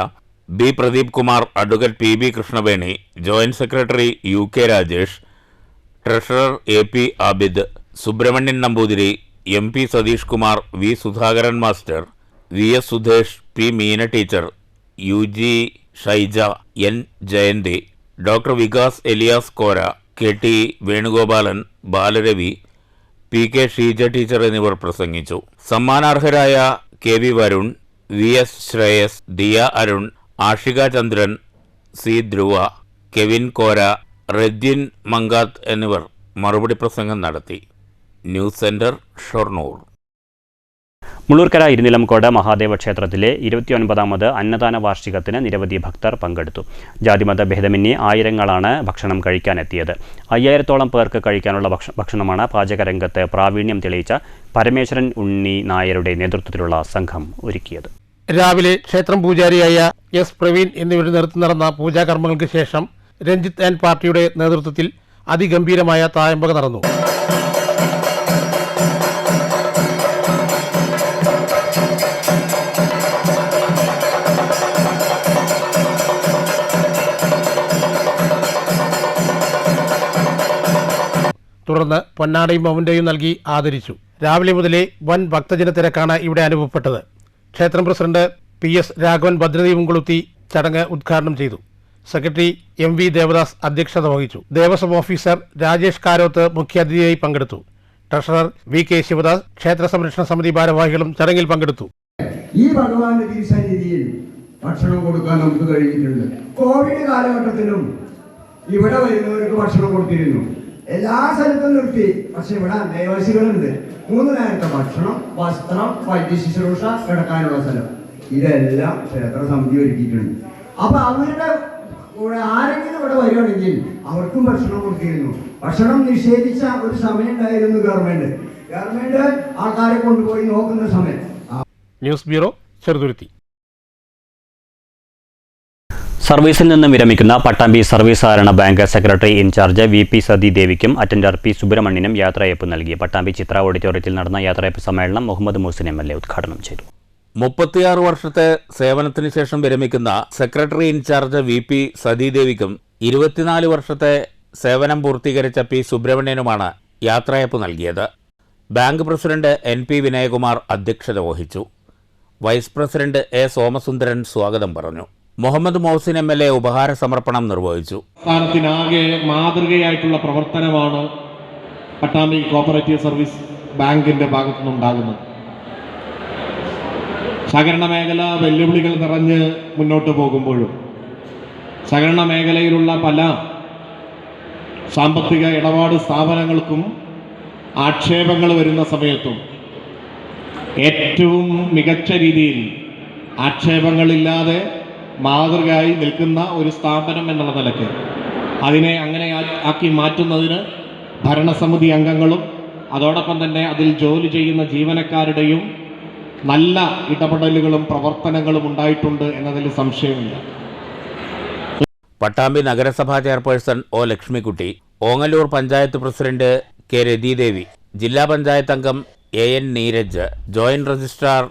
B Pradeep Kumar, advocate PB Krishnaveni, joint secretary UK Rajesh, treasurer AP Abid, Subrahmanyan Namboothiri, MP Satheesh Kumar, V Sudhakaran master, VS Sudhesh, P Meena teacher, UG Shaija, N Jayanthi, doctor Vikas Elias Kora, KT Venugopalan, Balaravi, PK Sheeja teacher എന്നിവർ പ്രസംഗിച്ചു. സമ്മാനാർഹരായ KV Varun, VS Shreyas, Diya Arun, Ashika Chandran, C Dhruva, Kevin Kora, Rejin Mankath എന്നിവർ മറുപടി പ്രസംഗം നടത്തി. News centre, Shoranur. മുള്ളൂർക്കര ഇരുനിലംകോട് മഹാദേവ ക്ഷേത്രത്തിലെ 29ാമത് അന്നദാന വാർഷികത്തിന് നിരവധി ഭക്തർ പങ്കെടുത്തു. ജാതിമത ഭേദമന്യേ ആയിരങ്ങളാണ് ഭക്ഷണം കഴിക്കാനെത്തിയത്. 5000-ഓളം പേർക്ക് കഴിക്കാനുള്ള ഭക്ഷണമാണ് പാചകരംഗത്ത് പ്രാവീണ്യം തെളിയിച്ച പരമേശ്വരൻ ഉണ്ണി നായരുടെ നേതൃത്വത്തിലുള്ള സംഘം ഒരുക്കിയത്. രാവിലെ ക്ഷേത്രം പൂജാരിയായ S പ്രവീൺ എന്നിവരുടെ നേതൃത്വം നടന്ന പൂജാകർമ്മങ്ങൾക്ക് ശേഷം രഞ്ജിത്ത് ആൻഡ് പാർട്ടിയുടെ നേതൃത്വത്തിൽ അതിഗംഭീരമായ തായമ്പക നടന്നു. തുടർന്ന് പൊന്നാടയും മൗണ്ടയും നൽകി ആദരിച്ചു. രാവിലെ മുതലേ വൻ ഭക്തജന തിരക്കാണ് ഇവിടെ അനുഭവപ്പെട്ടത്. ക്ഷേത്രം പ്രസിഡന്റ് PS രാഘവൻ ഭദ്രദീപം കൊളുത്തി ചടങ്ങ് ഉദ്ഘാടനം ചെയ്തു. സെക്രട്ടറി MV ദേവദാസ് അധ്യക്ഷത വഹിച്ചു. ദേവസ്വം ഓഫീസർ രാജേഷ് കാരോത്ത് മുഖ്യാതിഥിയായി പങ്കെടുത്തു. ട്രഷറർ VK ശിവദാസ്, ക്ഷേത്ര സംരക്ഷണ സമിതി ഭാരവാഹികളും ചടങ്ങിൽ പങ്കെടുത്തു. ഈ ഭഗവാന്റെ തിരുസന്നിധിയിൽ ഭക്ഷണം കൊടുക്കാൻ നമുക്ക് കഴിഞ്ഞിട്ടുണ്ട്. കോവിഡ് കാലഘട്ടത്തിലും ഇവിടെ വരുന്നവർക്ക് ഭക്ഷണം കൊടുത്തിരുന്നു. എല്ലാ സ്ഥലത്തും നിർത്തി. പക്ഷെ ഇവിടെ അന്തേവാസികളുണ്ട്. 3 നേരത്തെ ഭക്ഷണം, വസ്ത്രം, വൈദ്യ ശുശ്രൂഷ, കിടക്കാനുള്ള സ്ഥലം ഇതെല്ലാം ക്ഷേത്ര സമിതി ഒരുക്കിയിട്ടുണ്ട്. അപ്പൊ അവരുടെ കൂടെ ആരെങ്കിലും ഇവിടെ വരികയാണെങ്കിൽ അവർക്കും ഭക്ഷണം കൊടുത്തിരുന്നു. ഭക്ഷണം നിഷേധിച്ച ഒരു സമയം ഉണ്ടായിരുന്നു ഗവൺമെന്റ്. ഗവൺമെന്റ് ആൾക്കാരെ കൊണ്ടുപോയി നോക്കുന്ന സമയം. News bureau, Cheruthuruthy. സർവീസിൽ നിന്നും വിരമിക്കുന്ന പട്ടാമ്പി സർവീസ് സഹകരണ ബാങ്ക് സെക്രട്ടറി ഇൻചാർജ് VP സതീദേവിക്കും അറ്റൻഡർ P സുബ്രഹ്മണ്യനും യാത്രയയപ്പ് നൽകി. പട്ടാമ്പി ചിത്ര ഓഡിറ്റോറിയത്തിൽ നടന്ന യാത്രയയപ്പ് സമ്മേളനം മുഹമ്മദ് മുഹസിൻ MLA ഉദ്ഘാടനം ചെയ്തു. 36 വർഷത്തെ സേവനത്തിന് ശേഷം വിരമിക്കുന്ന സെക്രട്ടറി ഇൻചാർജ് VP സതീദേവിക്കും 24 വർഷത്തെ സേവനം പൂർത്തീകരിച്ച P സുബ്രഹ്മണ്യനുമാണ് യാത്രയയപ്പ് നൽകിയത്. ബാങ്ക് പ്രസിഡന്റ് NP വിനയകുമാർ അധ്യക്ഷത വഹിച്ചു. വൈസ് പ്രസിഡന്റ് A സോമസുന്ദരൻ സ്വാഗതം പറഞ്ഞു. മുഹമ്മദ് മൊഹസിൻ MLA ഉപഹാര സമർപ്പണം നിർവഹിച്ചു. സംസ്ഥാനത്തിനാകെ മാതൃകയായിട്ടുള്ള പ്രവർത്തനമാണ് പട്ടാമ്പി കോപ്പറേറ്റീവ് സർവീസ് ബാങ്കിന്റെ ഭാഗത്തുനിന്നുണ്ടാകുന്നത്. സഹകരണ മേഖല വെല്ലുവിളികൾ നിറഞ്ഞ് മുന്നോട്ട് പോകുമ്പോഴും സഹകരണ മേഖലയിലുള്ള പല സാമ്പത്തിക ഇടപാട് സ്ഥാപനങ്ങൾക്കും ആക്ഷേപങ്ങൾ വരുന്ന സമയത്തും ഏറ്റവും മികച്ച രീതിയിൽ ആക്ഷേപങ്ങളില്ലാതെ മാതൃകയായി നിൽക്കുന്ന ഒരു സ്ഥാപനം എന്നുള്ള നിലയ്ക്ക് അതിനെ അങ്ങനെ ആക്കി മാറ്റുന്നതിന് ഭരണസമിതി അംഗങ്ങളും അതോടൊപ്പം തന്നെ അതിൽ ജോലി ചെയ്യുന്ന ജീവനക്കാരുടെയും നല്ല ഇടപെടലുകളും പ്രവർത്തനങ്ങളും ഉണ്ടായിട്ടുണ്ട് എന്നതിൽ സംശയമില്ല. പട്ടാമ്പി നഗരസഭാ chairperson O Lakshmikutty, Ongallur panchayat president K Rathidevi, ജില്ലാ പഞ്ചായത്ത് അംഗം AN Neeraj, joint registrar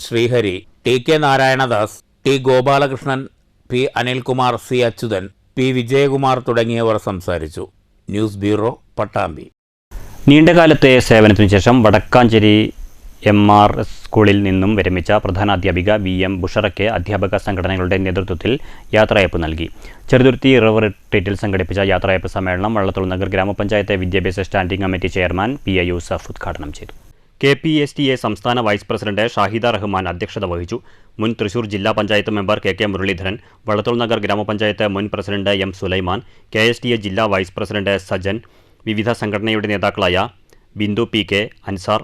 Sreehari, TK Narayanadas, T Gopalakrishnan, P Anilkumar, C Achuthan, P Vijayakumar തുടങ്ങിയവർ സംസാരിച്ചു. News bureau, Pattambi. നീണ്ടകാലത്തെ സേവനത്തിനു ശേഷം വടക്കാഞ്ചേരി MRS സ്കൂളിൽ നിന്നും വിരമിച്ച പ്രധാനാധ്യാപിക VM ബുഷറയ്ക്ക് അധ്യാപക സംഘടനകളുടെ നേതൃത്വത്തിൽ യാത്രയയപ്പ് നൽകി. ചെറുതുരുത്തി റിവർ റിട്രീറ്റിൽ സംഘടിപ്പിച്ച യാത്രയയപ്പ് സമ്മേളനം വള്ളത്തോൾ നഗർ ഗ്രാമപഞ്ചായത്ത് വിദ്യാഭ്യാസ standing committee chairman PA Yusuf ഉദ്ഘാടനം ചെയ്തു. KPSTA സംസ്ഥാന വൈസ് പ്രസിഡന്റ് ഷാഹിദ റഹ്മാൻ അധ്യക്ഷത വഹിച്ചു. മുൻ തൃശൂർ ജില്ലാ പഞ്ചായത്ത് മെമ്പർ KK മുരളീധരൻ, വള്ളത്തോൾ നഗർ ഗ്രാമപഞ്ചായത്ത് മുൻ പ്രസിഡന്റ് M സുലൈമാൻ, KSTA ജില്ലാ വൈസ് പ്രസിഡന്റ് സജൻ, വിവിധ സംഘടനയുടെ നേതാക്കളായ Bindu PK, Ansar,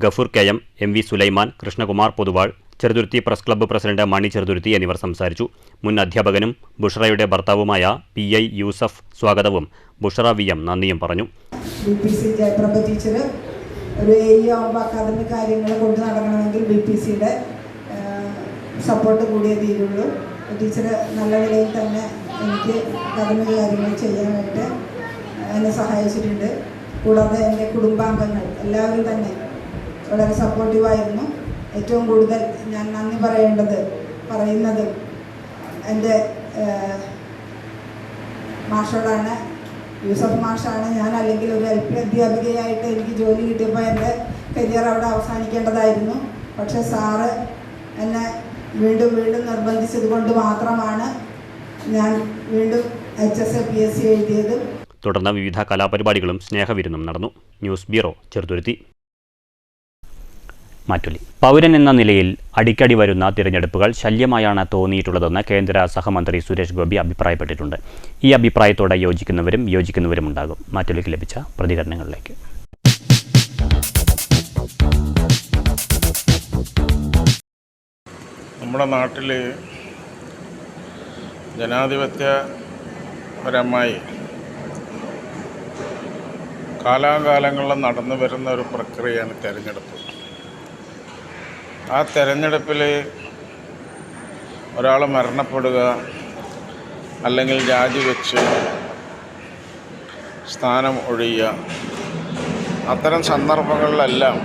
Gafoor KM, MV Sulaiman, Krishnakumar Poduval, Cheruthuruthy press club president Mani Cheruthuruthy എന്നിവർ സംസാരിച്ചു. മുൻ അധ്യാപകനും ബുഷറയുടെ ഭർത്താവുമായ PI യൂസഫ് സ്വാഗതവും ബുഷറ VM നന്ദിയും പറഞ്ഞു. ഒരു ആകുമ്പോൾ അക്കാദമിക് കാര്യങ്ങൾ കൊണ്ട് നടക്കണമെങ്കിൽ BPCയുടെ സപ്പോർട്ട് കൂടിയേ തീരുള്ളൂ. ടീച്ചർ നല്ല നിലയിൽ തന്നെ എനിക്ക് അക്കാദമിക് കാര്യങ്ങൾ ചെയ്യാനായിട്ട് എന്നെ സഹായിച്ചിട്ടുണ്ട്. കൂടാതെ എൻ്റെ കുടുംബാംഗങ്ങൾ എല്ലാവരും തന്നെ വളരെ സപ്പോർട്ടീവായിരുന്നു. ഏറ്റവും കൂടുതൽ ഞാൻ നന്ദി പറയുന്നത് എൻ്റെ മാഷോടാണ്. യൂസഫ് മാഷാണ്. ഞാൻ അല്ലെങ്കിൽ ഒരു LP അധ്യാപികയായിട്ട് എനിക്ക് ജോലി കിട്ടിയപ്പോൾ എൻ്റെ കരിയർ അവിടെ അവസാനിക്കേണ്ടതായിരുന്നു. പക്ഷേ സാറ് എന്നെ വീണ്ടും നിർബന്ധിച്ചത് കൊണ്ട് മാത്രമാണ് ഞാൻ വീണ്ടും HSA PSC എഴുതിയത്. തുടർന്ന് വിവിധ കലാപരിപാടികളും സ്നേഹവിരുന്നും നടന്നു. News bureau, Cheruthuruthy. മാറ്റുലി. പൗരൻ എന്ന നിലയിൽ അടിക്കടി വരുന്ന തിരഞ്ഞെടുപ്പുകൾ ശല്യമായാണ് തോന്നിയിട്ടുള്ളതെന്ന് കേന്ദ്ര സഹമന്ത്രി സുരേഷ് ഗോപി അഭിപ്രായപ്പെട്ടിട്ടുണ്ട്. ഈ അഭിപ്രായത്തോടെ യോജിക്കുന്നവരും ഉണ്ടാകും. മാറ്റുലിക്ക് ലഭിച്ച പ്രതികരണങ്ങളിലേക്ക്. നമ്മുടെ നാട്ടിൽ ജനാധിപത്യപരമായി കാലാകാലങ്ങളിൽ നടന്നു വരുന്ന ഒരു പ്രക്രിയയാണ് തിരഞ്ഞെടുപ്പ്. ആ തിരഞ്ഞെടുപ്പിൽ ഒരാൾ മരണപ്പെടുക അല്ലെങ്കിൽ രാജിവെച്ച് സ്ഥാനം ഒഴിയുക, അത്തരം സന്ദർഭങ്ങളിലെല്ലാം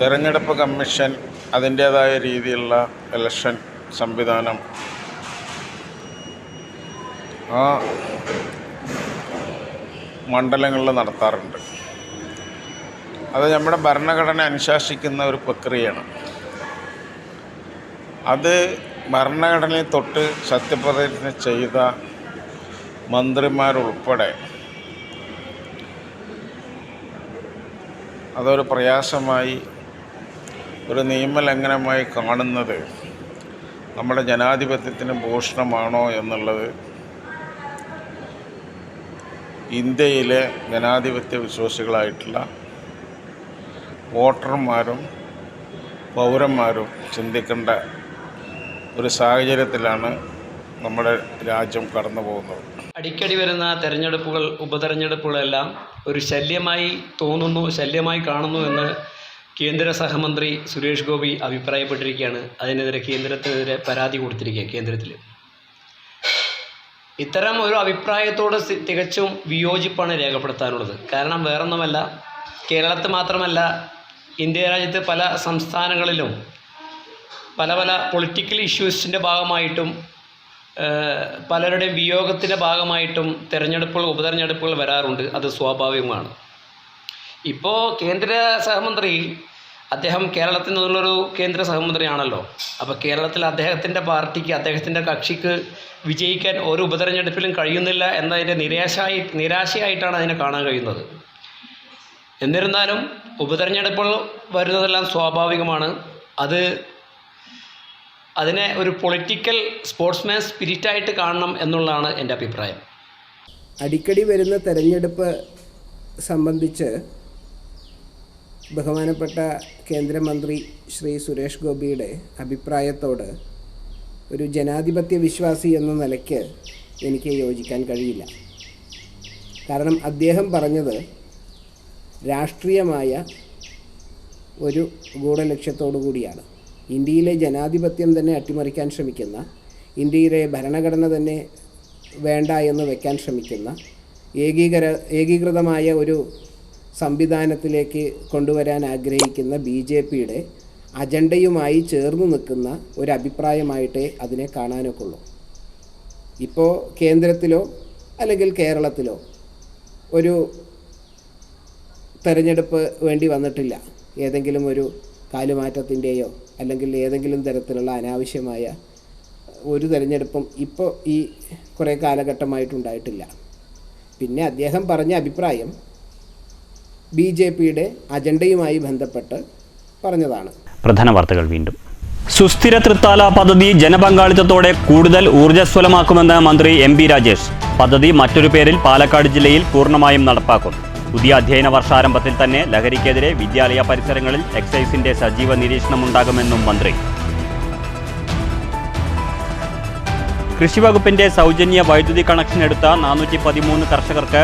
തിരഞ്ഞെടുപ്പ് കമ്മീഷൻ അതിൻ്റേതായ രീതിയിലുള്ള ഇലക്ഷൻ സംവിധാനം ആ മണ്ഡലങ്ങളിൽ നടത്താറുണ്ട്. അത് നമ്മുടെ ഭരണഘടന അനുശാസിക്കുന്ന ഒരു പ്രക്രിയയാണ്. അത് ഭരണഘടനയിൽ തൊട്ട് സത്യപ്രതിജ്ഞ ചെയ്ത മന്ത്രിമാരുൾപ്പെടെ അതൊരു പ്രയാസമായി, ഒരു നിയമലംഘനമായി കാണുന്നത് നമ്മുടെ ജനാധിപത്യത്തിന് ഭൂഷണമാണോ എന്നുള്ളത് ഇന്ത്യയിലെ ജനാധിപത്യ വിശ്വാസികളായിട്ടുള്ള വോട്ടർമാരും പൗരന്മാരും ചിന്തിക്കേണ്ട ഒരു സാഹചര്യത്തിലാണ് നമ്മുടെ രാജ്യം കടന്നു പോകുന്നത്. അടിക്കടി വരുന്ന തെരഞ്ഞെടുപ്പുകൾ, ഉപതെരഞ്ഞെടുപ്പുകളെല്ലാം ഒരു ശല്യമായി തോന്നുന്നു, ശല്യമായി കാണുന്നു എന്ന് കേന്ദ്ര സഹമന്ത്രി സുരേഷ് ഗോപി അഭിപ്രായപ്പെട്ടിരിക്കുകയാണ്. അതിനെതിരെ കേന്ദ്രത്തിനെതിരെ പരാതി കൊടുത്തിരിക്കുക കേന്ദ്രത്തിൽ. ഇത്തരം ഒരു അഭിപ്രായത്തോട് തികച്ചും വിയോജിപ്പാണ് രേഖപ്പെടുത്താനുള്ളത്. കാരണം വേറൊന്നുമല്ല, കേരളത്തിൽ മാത്രമല്ല, ഇന്ത്യ രാജ്യത്ത് പല സംസ്ഥാനങ്ങളിലും പല പൊളിറ്റിക്കൽ ഇഷ്യൂസിൻ്റെ ഭാഗമായിട്ടും പലരുടെയും വിയോഗത്തിൻ്റെ ഭാഗമായിട്ടും തെരഞ്ഞെടുപ്പുകൾ, ഉപതെരഞ്ഞെടുപ്പുകൾ വരാറുണ്ട്. അത് സ്വാഭാവികമാണ്. ഇപ്പോൾ കേന്ദ്ര സഹമന്ത്രി, അദ്ദേഹം കേരളത്തിൽ നിന്നുള്ളൊരു കേന്ദ്ര സഹമന്ത്രിയാണല്ലോ. അപ്പോൾ കേരളത്തിൽ അദ്ദേഹത്തിൻ്റെ പാർട്ടിക്ക്, അദ്ദേഹത്തിൻ്റെ കക്ഷിക്ക് വിജയിക്കാൻ ഒരു ഉപതെരഞ്ഞെടുപ്പിലും കഴിയുന്നില്ല എന്നതിൻ്റെ നിരാശയായിട്ടാണ് അതിനെ കാണാൻ കഴിയുന്നത്. എന്നിരുന്നാലും ഉപതെരഞ്ഞെടുപ്പുകൾ വരുന്നതെല്ലാം സ്വാഭാവികമാണ്. അതിനെ ഒരു പൊളിറ്റിക്കൽ സ്പോർട്സ്മാൻ സ്പിരിറ്റായിട്ട് കാണണം എന്നുള്ളതാണ് എൻ്റെ അഭിപ്രായം. അടിക്കടി വരുന്ന തെരഞ്ഞെടുപ്പ് സംബന്ധിച്ച് ബഹുമാനപ്പെട്ട കേന്ദ്രമന്ത്രി ശ്രീ സുരേഷ് ഗോപിയുടെ അഭിപ്രായത്തോട് ഒരു ജനാധിപത്യ വിശ്വാസി എന്ന നിലയ്ക്ക് എനിക്ക് യോജിക്കാൻ കഴിയില്ല. കാരണം അദ്ദേഹം പറഞ്ഞത് രാഷ്ട്രീയമായ ഒരു ഗൂഢലക്ഷ്യത്തോടു കൂടിയാണ്. ഇന്ത്യയിലെ ജനാധിപത്യം തന്നെ അട്ടിമറിക്കാൻ ശ്രമിക്കുന്ന, ഇന്ത്യയിലെ ഭരണഘടന തന്നെ വേണ്ട എന്ന് വയ്ക്കാൻ ശ്രമിക്കുന്ന, ഏകീകൃതമായ ഒരു സംവിധാനത്തിലേക്ക് കൊണ്ടുവരാൻ ആഗ്രഹിക്കുന്ന BJPയുടെ അജണ്ടയുമായി ചേർന്ന് നിൽക്കുന്ന ഒരഭിപ്രായമായിട്ടേ അതിനെ കാണാനൊക്കെ ഉള്ളൂ. ഇപ്പോൾ കേന്ദ്രത്തിലോ അല്ലെങ്കിൽ കേരളത്തിലോ ഒരു തെരഞ്ഞെടുപ്പ് വേണ്ടി വന്നിട്ടില്ല. ഏതെങ്കിലും ഒരു കാലുമാറ്റത്തിൻ്റെയോ അല്ലെങ്കിൽ ഏതെങ്കിലും തരത്തിലുള്ള അനാവശ്യമായ ഒരു തെരഞ്ഞെടുപ്പും ഇപ്പോൾ ഈ കുറേ കാലഘട്ടമായിട്ടുണ്ടായിട്ടില്ല. പിന്നെ അദ്ദേഹം പറഞ്ഞ അഭിപ്രായം BJPയുടെ അജണ്ടയുമായി ബന്ധപ്പെട്ട് പറഞ്ഞതാണ്. പ്രധാന വാർത്തകൾ വീണ്ടും. സുസ്ഥിര തൃത്താല പദ്ധതി ജനപങ്കാളിത്തത്തോടെ കൂടുതൽ ഊർജ്ജസ്വലമാക്കുമെന്ന് മന്ത്രി MB രാജേഷ്. പദ്ധതി മറ്റൊരു പേരിൽ പാലക്കാട് ജില്ലയിൽ പൂർണ്ണമായും നടപ്പാക്കും. പുതിയ അധ്യയന വർഷാരംഭത്തിൽ തന്നെ ലഹരിക്കെതിരെ വിദ്യാലയ പരിസരങ്ങളിൽ എക്സൈസിന്റെ സജീവ നിരീക്ഷണമുണ്ടാകുമെന്നും മന്ത്രി. കൃഷിവകുപ്പിന്റെ സൗജന്യ വൈദ്യുതി കണക്ഷൻ എടുത്ത 413 കർഷകർക്ക്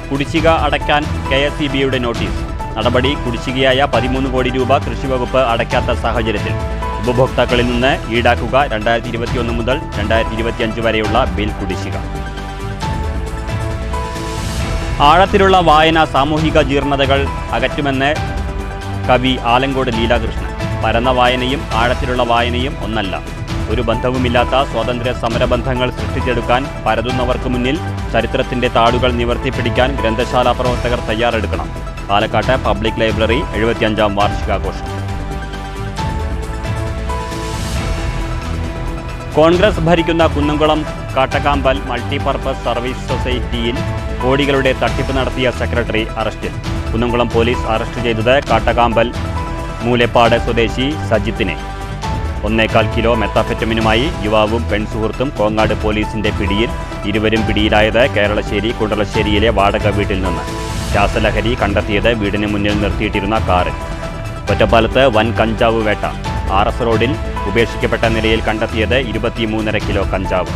കുടിശ്ശിക അടയ്ക്കാൻ KSEBയുടെ നോട്ടീസ്. നടപടി കുടിശ്ശികയായ 13 കോടി രൂപ കൃഷിവകുപ്പ് അടയ്ക്കാത്ത സാഹചര്യത്തിൽ ഉപഭോക്താക്കളിൽ നിന്ന് ഈടാക്കുക 2021 മുതൽ 2025 വരെയുള്ള ബിൽ കുടിശ്ശിക. ആഴത്തിലുള്ള വായന സാമൂഹിക ജീർണതകൾ അകറ്റുമെന്ന് കവി ആലങ്കോട് ലീലാകൃഷ്ണൻ. പരന്ന വായനയും ആഴത്തിലുള്ള വായനയും ഒന്നല്ല. ഒരു ബന്ധവുമില്ലാത്ത സ്വാതന്ത്ര്യ സമരബന്ധങ്ങൾ സൃഷ്ടിച്ചെടുക്കാൻ പരതുന്നവർക്ക് മുന്നിൽ ചരിത്രത്തിന്റെ താളുകൾ നിവർത്തിപ്പിടിക്കാൻ ഗ്രന്ഥശാല പ്രവർത്തകർ തയ്യാറെടുക്കണം. പാലക്കാട്ട് പബ്ലിക് ലൈബ്രറി 75ാം വാർഷികാഘോഷം. കോൺഗ്രസ് ഭരിക്കുന്ന കുന്നംകുളം കാട്ടക്കാമ്പൽ മൾട്ടിപർപ്പസ് സർവീസ് സൊസൈറ്റിയിൽ കോടികളുടെ തട്ടിപ്പ് നടത്തിയ സെക്രട്ടറി അറസ്റ്റിൽ. കുന്നംകുളം പോലീസ് അറസ്റ്റ് ചെയ്തത് കാട്ടക്കാമ്പൽ മൂലേപ്പാട് സ്വദേശി സജിത്തിനെ. 1.25 കിലോ മെത്താഫെറ്റമിനുമായി യുവാവും പെൺസുഹൃത്തും കോങ്ങാട് പോലീസിന്റെ പിടിയിൽ. ഇരുവരും പിടിയിലായത് കേരളശ്ശേരി കുണ്ടളശ്ശേരിയിലെ വാടക വീട്ടിൽ നിന്ന്. രാസലഹരി കണ്ടെത്തിയത് വീടിന് മുന്നിൽ നിർത്തിയിട്ടിരുന്ന കാറിൽ. ഒറ്റപ്പാലത്ത് വൻ കഞ്ചാവ് വേട്ട. RS റോഡിൽ ഉപേക്ഷിക്കപ്പെട്ട നിലയിൽ കണ്ടെത്തിയത് 23.5 കിലോ കഞ്ചാവ്.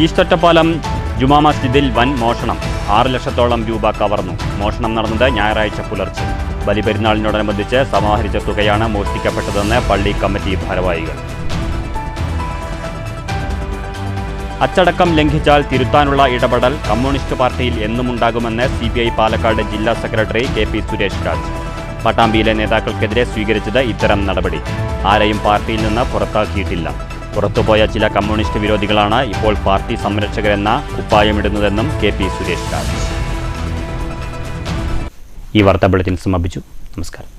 ഈസ്റ്റ് ഒറ്റപ്പാലം ജുമാ മസ്ജിദിൽ വൻ മോഷണം. 6 ലക്ഷത്തോളം രൂപ കവർന്നു. മോഷണം നടന്നത് ഞായറാഴ്ച പുലർച്ചെ. ബലിപെരുന്നാളിനോടനുബന്ധിച്ച് സമാഹരിച്ച തുകയാണ് മോഷ്ടിക്കപ്പെട്ടതെന്ന് പള്ളി കമ്മിറ്റി ഭാരവാഹികൾ. അച്ചടക്കം ലംഘിച്ചാൽ തിരുത്താനുള്ള ഇടപെടൽ കമ്മ്യൂണിസ്റ്റ് പാർട്ടിയിൽ എന്നുമുണ്ടാകുമെന്ന് CPI പാലക്കാട് ജില്ലാ സെക്രട്ടറി KP സുരേഷ് രാജ്. പട്ടാമ്പിയിലെ നേതാക്കൾക്കെതിരെ സ്വീകരിച്ചത് ഇത്തരം നടപടി. ആരെയും പാർട്ടിയിൽ നിന്ന് പുറത്താക്കിയിട്ടില്ല. പുറത്തുപോയ ചില കമ്മ്യൂണിസ്റ്റ് വിരോധികളാണ് ഇപ്പോൾ പാർട്ടി സംരക്ഷകരെന്ന കുപ്പായമിടുന്നതെന്നും KP സുരേഷ് രാജ്. ഈ വാർത്താ ബുള്ളറ്റിൻ സമാപിച്ചു. നമസ്കാരം.